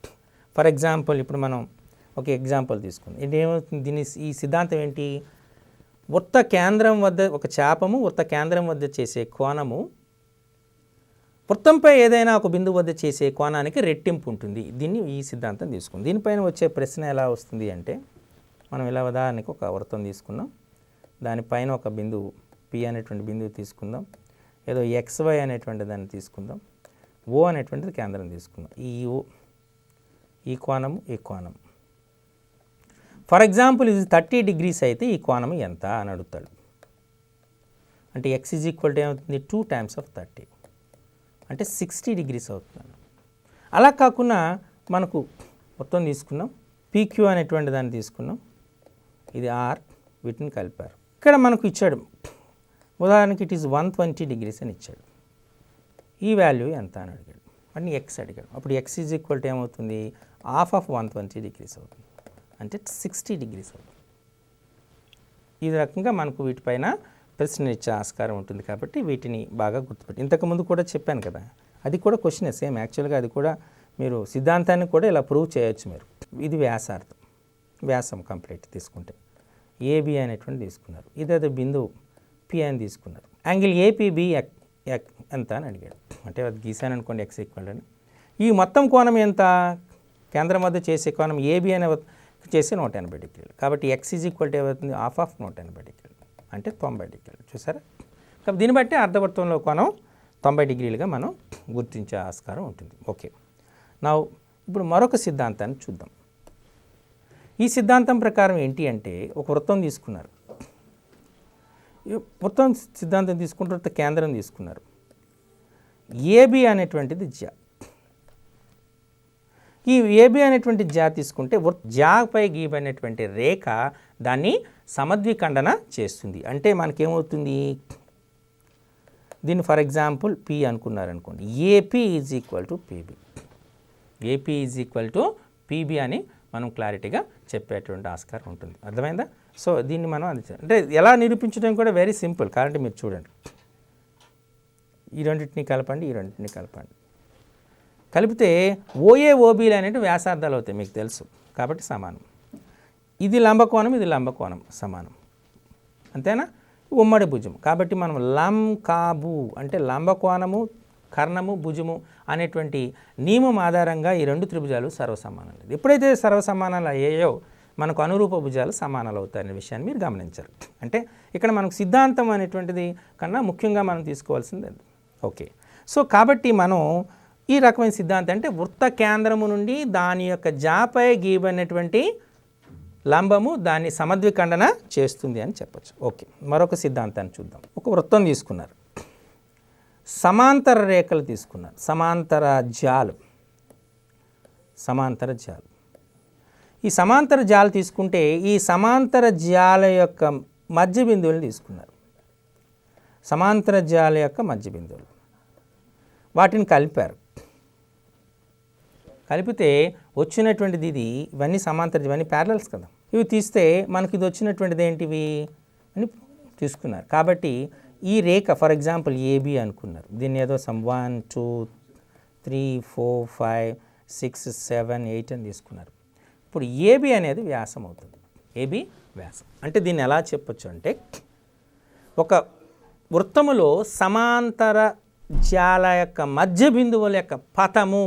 ఫర్ ఎగ్జాంపుల్ ఇప్పుడు మనం ఒక ఎగ్జాంపుల్ తీసుకుందాం. ఇది ఏమవుతుంది, ఈ సిద్ధాంతం ఏంటి, వృత్త కేంద్రం వద్ద ఒక చాపము వృత్త కేంద్రం వద్ద చేసే కోణము వృత్తంపై ఏదైనా ఒక బిందువు వద్ద చేసే కోణానికి రెట్టింపు ఉంటుంది. దీన్ని ఈ సిద్ధాంతం తీసుకుంది. దీనిపైన వచ్చే ప్రశ్న ఎలా వస్తుంది అంటే, మనం ఇలా ఉదాహరణకి ఒక వృత్తం తీసుకున్నాం, దానిపైన ఒక బిందువు పి అనేటువంటి బిందువు తీసుకుందాం, ఏదో XY అనేటువంటి దాన్ని తీసుకుందాం, ఓ అనేటువంటిది కేంద్రం తీసుకుందాం. ఈ కోణం ఫర్ ఎగ్జాంపుల్ ఇది 30 డిగ్రీస్ అయితే ఈ కోణం ఎంత అని అడుగుతాడు. అంటే x ఈజ్ ఈక్వల్ టు ఏమవుతుంది, 2 times of 30 అంటే 60 డిగ్రీస్ అవుతుంది. అలా కాకుండా మనకు మొత్తం తీసుకున్నాం, PQ అనేటువంటి దాన్ని తీసుకున్నాం, ఇది R, వీటిని కలిపారు. ఇక్కడ మనకు ఇచ్చాడు ఉదాహరణకి ఇట్ ఈస్ 120 డిగ్రీస్ అని ఇచ్చాడు. ఈ వాల్యూ ఎంత అని అడిగాడు, అని x అడిగాడు. అప్పుడు x ఈజ్ ఈక్వల్ టు ఏమవుతుంది, హాఫ్ ఆఫ్ 120 డిగ్రీస్ అవుతుంది, అంటే 60 డిగ్రీస్ అవుతుంది. ఈ రకంగా మనకు వీటిపైన ప్రశ్న ఇచ్చే ఆస్కారం ఉంటుంది. కాబట్టి వీటిని బాగా గుర్తుపెట్టి, ఇంతకుముందు కూడా చెప్పాను కదా, అది కూడా క్వశ్చన్ సేమ్. యాక్చువల్గా అది కూడా మీరు సిద్ధాంతాన్ని కూడా ఇలా ప్రూవ్ చేయొచ్చు మీరు. ఇది వ్యాసం కంప్లీట్ తీసుకుంటే ఏబి అనేటువంటి తీసుకున్నారు. ఇదే బిందువు పి అని తీసుకున్నారు. యాంగిల్ ఏపీబి ఎంత అని అడిగాడు. అంటే అది గీసాను అనుకోండి x ఈక్వల్ అని. ఈ మొత్తం కోణం ఎంత, కేంద్రం వద్ద చేసే కోణం ఏబి అనే చేసి 180 డిగ్రీలు. కాబట్టి x ఈజ్ ఈక్వల్ టు ఏమవుతుంది, హాఫ్ ఆఫ్ 180 డిగ్రీలు అంటే 90 డిగ్రీలు. చూసారా? కాబట్టి దీన్ని బట్టి అర్ధవృత్తంలో కోణం 90 డిగ్రీలుగా మనం గుర్తించే ఆస్కారం ఉంటుంది. ఓకే, ఇప్పుడు మరొక సిద్ధాంతాన్ని చూద్దాం. ఈ సిద్ధాంతం ప్రకారం ఏంటి అంటే, ఒక వృత్తం తీసుకున్నారు, వృత్తం సిద్ధాంతం తీసుకుంటే కేంద్రం తీసుకున్నారు, ఏబి అనేటువంటిది జ్యా. ఈ ఏబి అనేటువంటి జ్యా తీసుకుంటే జ్యాపై గీయబడినటువంటి రేఖ దాన్ని సమద్విఖండన చేస్తుంది. అంటే మనకేమవుతుంది, దీన్ని ఫర్ ఎగ్జాంపుల్ పి అనుకున్నారనుకోండి, AP is equal to PB. AP is equal to PB అని మనం క్లారిటీగా చెప్పేటువంటి ఆస్కారం ఉంటుంది. అర్థమైందా? సో దీన్ని మనం అంటే ఎలా నిరూపించడం కూడా వెరీ సింపుల్. కాబట్టి మీరు చూడండి, ఈ రెండింటిని కలపండి, కలిపితే ఓఏ ఓబీలు అనేవి వ్యాసార్థాలు అవుతాయి, మీకు తెలుసు. కాబట్టి సమానం. ఇది లంబకోణం, ఇది లంబకోణం సమానం, అంతేనా? ఉమ్మడి భుజం. కాబట్టి మనం లం కాబు అంటే లంబకోణము కర్ణము భుజము అనేటువంటి నియమం ఆధారంగా ఈ రెండు త్రిభుజాలు సర్వసమానాలు. ఎప్పుడైతే సర్వసమానాలు అయ్యాయో మనకు అనురూప భుజాలు సమానాలు అవుతాయనే విషయాన్ని మీరు గమనించారు. అంటే ఇక్కడ మనకు సిద్ధాంతం అనేటువంటిది కన్నా ముఖ్యంగా మనం తీసుకోవాల్సింది. ఓకే, సో కాబట్టి మనం ఈ రకమైన సిద్ధాంతం అంటే వృత్త కేంద్రము నుండి దాని యొక్క జాపై గీయబడినటువంటి లంబము దాన్ని సమద్విఖండన చేస్తుంది అని చెప్పచ్చు. ఓకే, మరొక సిద్ధాంతాన్ని చూద్దాం. ఒక వృత్తం తీసుకున్నారు, సమాంతర రేఖలు తీసుకున్నారు, సమాంతర జాలు. ఈ సమాంతర జాలు తీసుకుంటే ఈ సమాంతర జాల యొక్క మధ్య బిందువులు తీసుకున్నారు. సమాంతర జాల యొక్క మధ్య బిందువులు వాటిని కలిపారు. కలిపితే వచ్చినటువంటిది ఇది, ఇవన్నీ సమాంతర, ఇవన్నీ ప్యారలల్స్ కదా. ఇవి తీస్తే మనకి ఇది వచ్చినటువంటిది ఏంటివి అని తీసుకున్నారు. కాబట్టి ఈ రేఖ ఫర్ ఎగ్జాంపుల్ ఏబి అనుకున్నారు. దీన్ని ఏదో 1 2 3 4 5 6 7 8 అని తీసుకున్నారు. ఇప్పుడు ఏబి అనేది వ్యాసం అవుతుంది. ఏబి వ్యాసం అంటే దీన్ని ఎలా చెప్పొచ్చు అంటే ఒక వృత్తములో సమాంతర జాల యొక్క మధ్య బిందువుల యొక్క పథము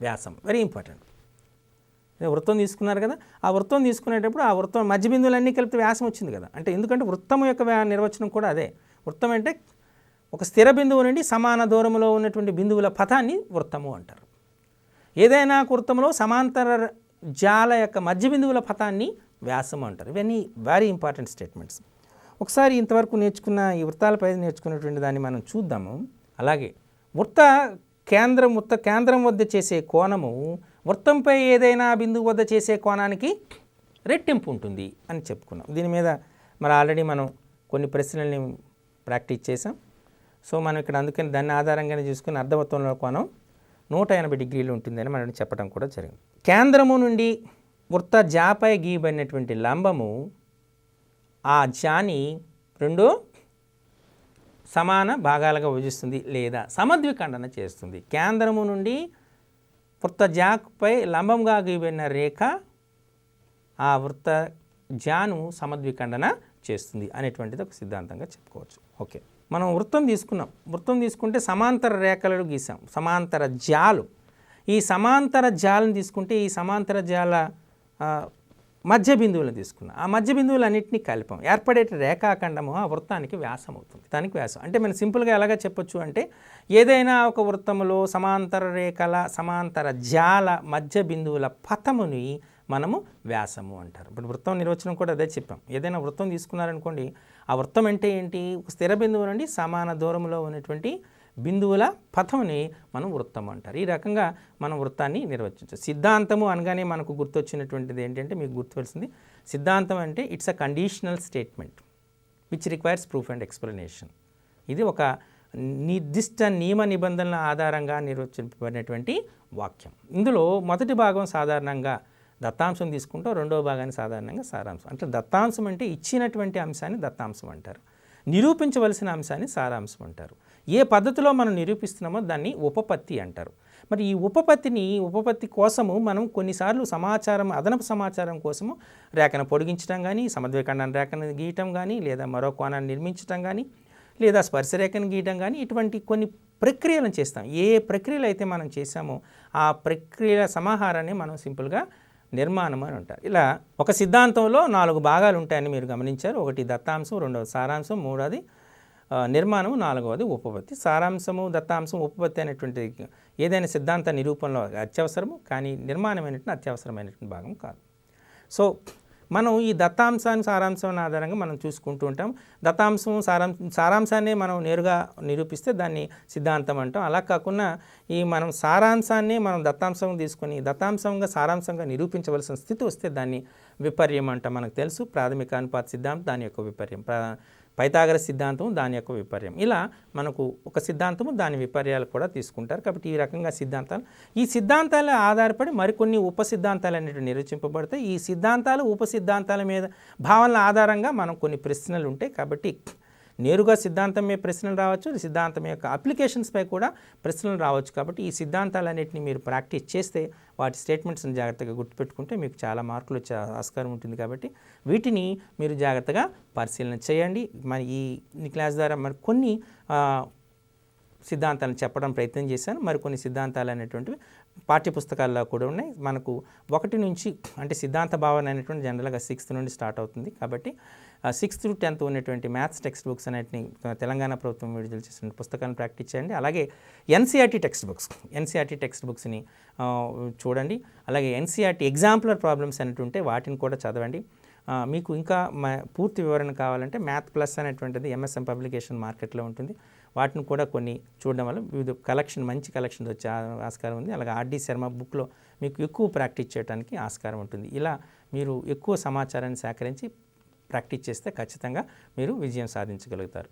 వ్యాసం. Very important. వృత్తం తీసుకున్నారు కదా, ఆ వృత్తం తీసుకునేటప్పుడు ఆ వృత్తం మధ్య బిందువులన్నీ కలిపితే వ్యాసం వచ్చింది కదా. అంటే ఎందుకంటే వృత్తం యొక్క నిర్వచనం కూడా అదే. వృత్తం అంటే ఒక స్థిర బిందువు నుండి సమాన దూరంలో ఉన్నటువంటి బిందువుల పథాన్ని వృత్తము అంటారు. ఏదైనా వృత్తంలో సమాంతర జాల యొక్క మధ్య బిందువుల పథాన్ని వ్యాసం అంటారు. ఇవన్నీ వెరీ ఇంపార్టెంట్ స్టేట్మెంట్స్. ఒకసారి ఇంతవరకు నేర్చుకున్న ఈ వృత్తాలపై నేర్చుకున్నటువంటి దాన్ని మనం చూద్దాము. అలాగే వృత్త కేంద్రం వద్ద చేసే కోణము వృత్తంపై ఏదైనా బిందువు వద్ద చేసే కోణానికి రెట్టింపు ఉంటుంది అని చెప్పుకున్నాం. దీని మీద మరి ఆల్రెడీ మనం కొన్ని ప్రశ్నల్ని ప్రాక్టీస్ చేసాం. సో మనం ఇక్కడ అందుకని దాన్ని ఆధారంగానే చూసుకుని అర్ధవృత్తంలో కోణం 180 డిగ్రీలు ఉంటుందని మనం చెప్పడం కూడా జరిగింది. కేంద్రము నుండి వృత్త జాపై గీయబడినటువంటి లంబము ఆ జాని రెండు సమాన భాగాలుగా విభజిస్తుంది లేదా సమద్విఖండన చేస్తుంది. కేంద్రము నుండి వృత్త జాపై లంబంగా గీయబడిన రేఖ ఆ వృత్త జాను సమద్విఖండన చేస్తుంది అనేటువంటిది ఒక సిద్ధాంతంగా చెప్పుకోవచ్చు. ఓకే, మనం వృత్తం తీసుకున్నాం. వృత్తం తీసుకుంటే సమాంతర రేఖలు గీసాం, సమాంతర జాలు. ఈ సమాంతర జాలను తీసుకుంటే ఈ సమాంతర జాల మధ్య బిందువులను తీసుకున్నాం. ఆ మధ్య బిందువులన్నింటినీ కలిపాం. ఏర్పడే రేఖాఖండము ఆ వృత్తానికి వ్యాసం అవుతుంది. దానికి వ్యాసం అంటే మనం సింపుల్గా ఎలాగ చెప్పొచ్చు అంటే ఏదైనా ఒక వృత్తములో సమాంతర రేఖల సమాంతర జాల మధ్య బిందువుల పథముని మనము వ్యాసము అంటారు. ఇప్పుడు వృత్తం నిర్వచనం కూడా అదే చెప్పాం. ఏదైనా వృత్తం తీసుకున్నారనుకోండి, ఆ వృత్తం అంటే ఏంటి? ఒక స్థిర బిందువు నుండి సమాన దూరంలో ఉన్నటువంటి బిందువుల పథంని మనం వృత్తం అంటారు. ఈ రకంగా మనం వృత్తాన్ని నిర్వచించవచ్చు. సిద్ధాంతము అనగానే మనకు గుర్తొచ్చినటువంటిది ఏంటంటే మీకు గుర్తువలసింది సిద్ధాంతం అంటే it's a conditional statement which requires proof and explanation. ఇది ఒక నిర్దిష్ట నియమ నిబంధనల ఆధారంగా నిర్వచింపబడినటువంటి వాక్యం. ఇందులో మొదటి భాగం సాధారణంగా దత్తాంశం తీసుకుంటాం, రెండవ భాగాన్ని సాధారణంగా సారాంశం. అంటే దత్తాంశం అంటే ఇచ్చినటువంటి అంశాన్ని దత్తాంశం అంటారు, నిరూపించవలసిన అంశాన్ని సారాంశం అంటారు. ఏ పద్ధతిలో మనం నిరూపిస్తున్నామో దాన్ని ఉపపత్తి అంటారు. మరి ఈ ఉపపత్తి కోసము మనం కొన్నిసార్లు సమాచారం, అదనపు సమాచారం కోసము రేఖను పొడిగించడం కానీ, సమద్విఖండన రేఖను గీయటం కానీ, లేదా మరో కోణాన్ని నిర్మించడం కానీ, లేదా స్పర్శరేఖను గీయటం కానీ, ఇటువంటి కొన్ని ప్రక్రియలను చేస్తాం. ఏ ప్రక్రియలు అయితే మనం చేసామో ఆ ప్రక్రియల సమాహారాన్ని మనం సింపుల్గా నిర్మాణం అని అంటారు. ఇలా ఒక సిద్ధాంతంలో 4 భాగాలు ఉంటాయని మీరు గమనించారు. ఒకటి దత్తాంశం, రెండవది సారాంశం, మూడవది నిర్మాణము, నాలుగవది ఉపపత్తి. సారాంశము, దత్తాంశం, ఉపపత్తి అనేటువంటి ఏదైనా సిద్ధాంత నిరూపణలో అత్యవసరము, కానీ నిర్మాణమైనటువంటి అత్యవసరమైనటువంటి భాగం కాదు. సో మనం ఈ దత్తాంశాన్ని సారాంశం ఆధారంగా మనం చూసుకుంటూ ఉంటాం. దత్తాంశం సారాంశాన్ని మనం నేరుగా నిరూపిస్తే దాన్ని సిద్ధాంతం అంటాం. అలా కాకుండా ఈ మనం సారాంశాన్ని మనం దత్తాంశం తీసుకొని దత్తాంశంగా సారాంశంగా నిరూపించవలసిన స్థితి వస్తే దాన్ని విపర్యం అంటాం. మనకు తెలుసు ప్రాథమిక అనుపాత సిద్ధాంతం దాని యొక్క విపర్యం, పైథాగరస్ సిద్ధాంతం దాని యొక్క విపర్యం. ఇలా మనకు ఒక సిద్ధాంతము దాని విపర్యాలు కూడా తీసుకుంటారు. కాబట్టి ఈ రకంగా ఈ సిద్ధాంతాల ఆధారపడి మరికొన్ని ఉపసిద్ధాంతాలు అనేవి నిర్వచింపబడతాయి. ఈ సిద్ధాంతాలు ఉపసిద్ధాంతాల మీద భావనల ఆధారంగా మనం కొన్ని ప్రశ్నలు ఉంటాయి. కాబట్టి నేరుగా సిద్ధాంతం మీద ప్రశ్నలు రావచ్చు, సిద్ధాంతం యొక్క అప్లికేషన్స్పై కూడా ప్రశ్నలు రావచ్చు. కాబట్టి ఈ సిద్ధాంతాలన్నింటినీ మీరు ప్రాక్టీస్ చేస్తే వాటి స్టేట్మెంట్స్ని జాగ్రత్తగా గుర్తుపెట్టుకుంటే మీకు చాలా మార్కులు వచ్చే ఆస్కారం ఉంటుంది. కాబట్టి వీటిని మీరు జాగ్రత్తగా పరిశీలన చేయండి. మరి ఈ క్లాస్ ద్వారా మరి కొన్ని సిద్ధాంతాలను చెప్పడం ప్రయత్నం చేశాను. మరికొన్ని సిద్ధాంతాలు అనేటువంటివి పాఠ్యపుస్తకాల్లో కూడా ఉన్నాయి. మనకు 1 నుంచి అంటే సిద్ధాంత భావన అనేటువంటి జనరల్గా 6th నుండి స్టార్ట్ అవుతుంది. కాబట్టి 6th to 10th ఉన్నటువంటి మ్యాథ్స్ టెక్స్ట్ బుక్స్ అన్నిటిని తెలంగాణ ప్రభుత్వం విడుదల చేసిన పుస్తకాలను ప్రాక్టీస్ చేయండి. అలాగే ఎన్సీఆర్టీ టెక్స్ట్ బుక్స్ని చూడండి. అలాగే ఎన్సీఆర్టీ ఎగ్జాంపులర్ ప్రాబ్లమ్స్ అనేటుంటే వాటిని కూడా చదవండి. మీకు ఇంకా పూర్తి వివరణ కావాలంటే మ్యాథ్ ప్లస్ అనేటువంటిది ఎంఎస్ఎం పబ్లికేషన్ మార్కెట్లో ఉంటుంది. వాటిని కూడా కొన్ని చూడడం వల్ల వివిధ మంచి కలెక్షన్ వచ్చే ఆస్కారం ఉంది. అలాగే ఆర్డి శర్మ బుక్లో మీకు ఎక్కువ ప్రాక్టీస్ చేయడానికి ఆస్కారం ఉంటుంది. ఇలా మీరు ఎక్కువ సమాచారాన్ని సేకరించి ప్రాక్టీస్ చేస్తే ఖచ్చితంగా మీరు విజయం సాధించగలుగుతారు.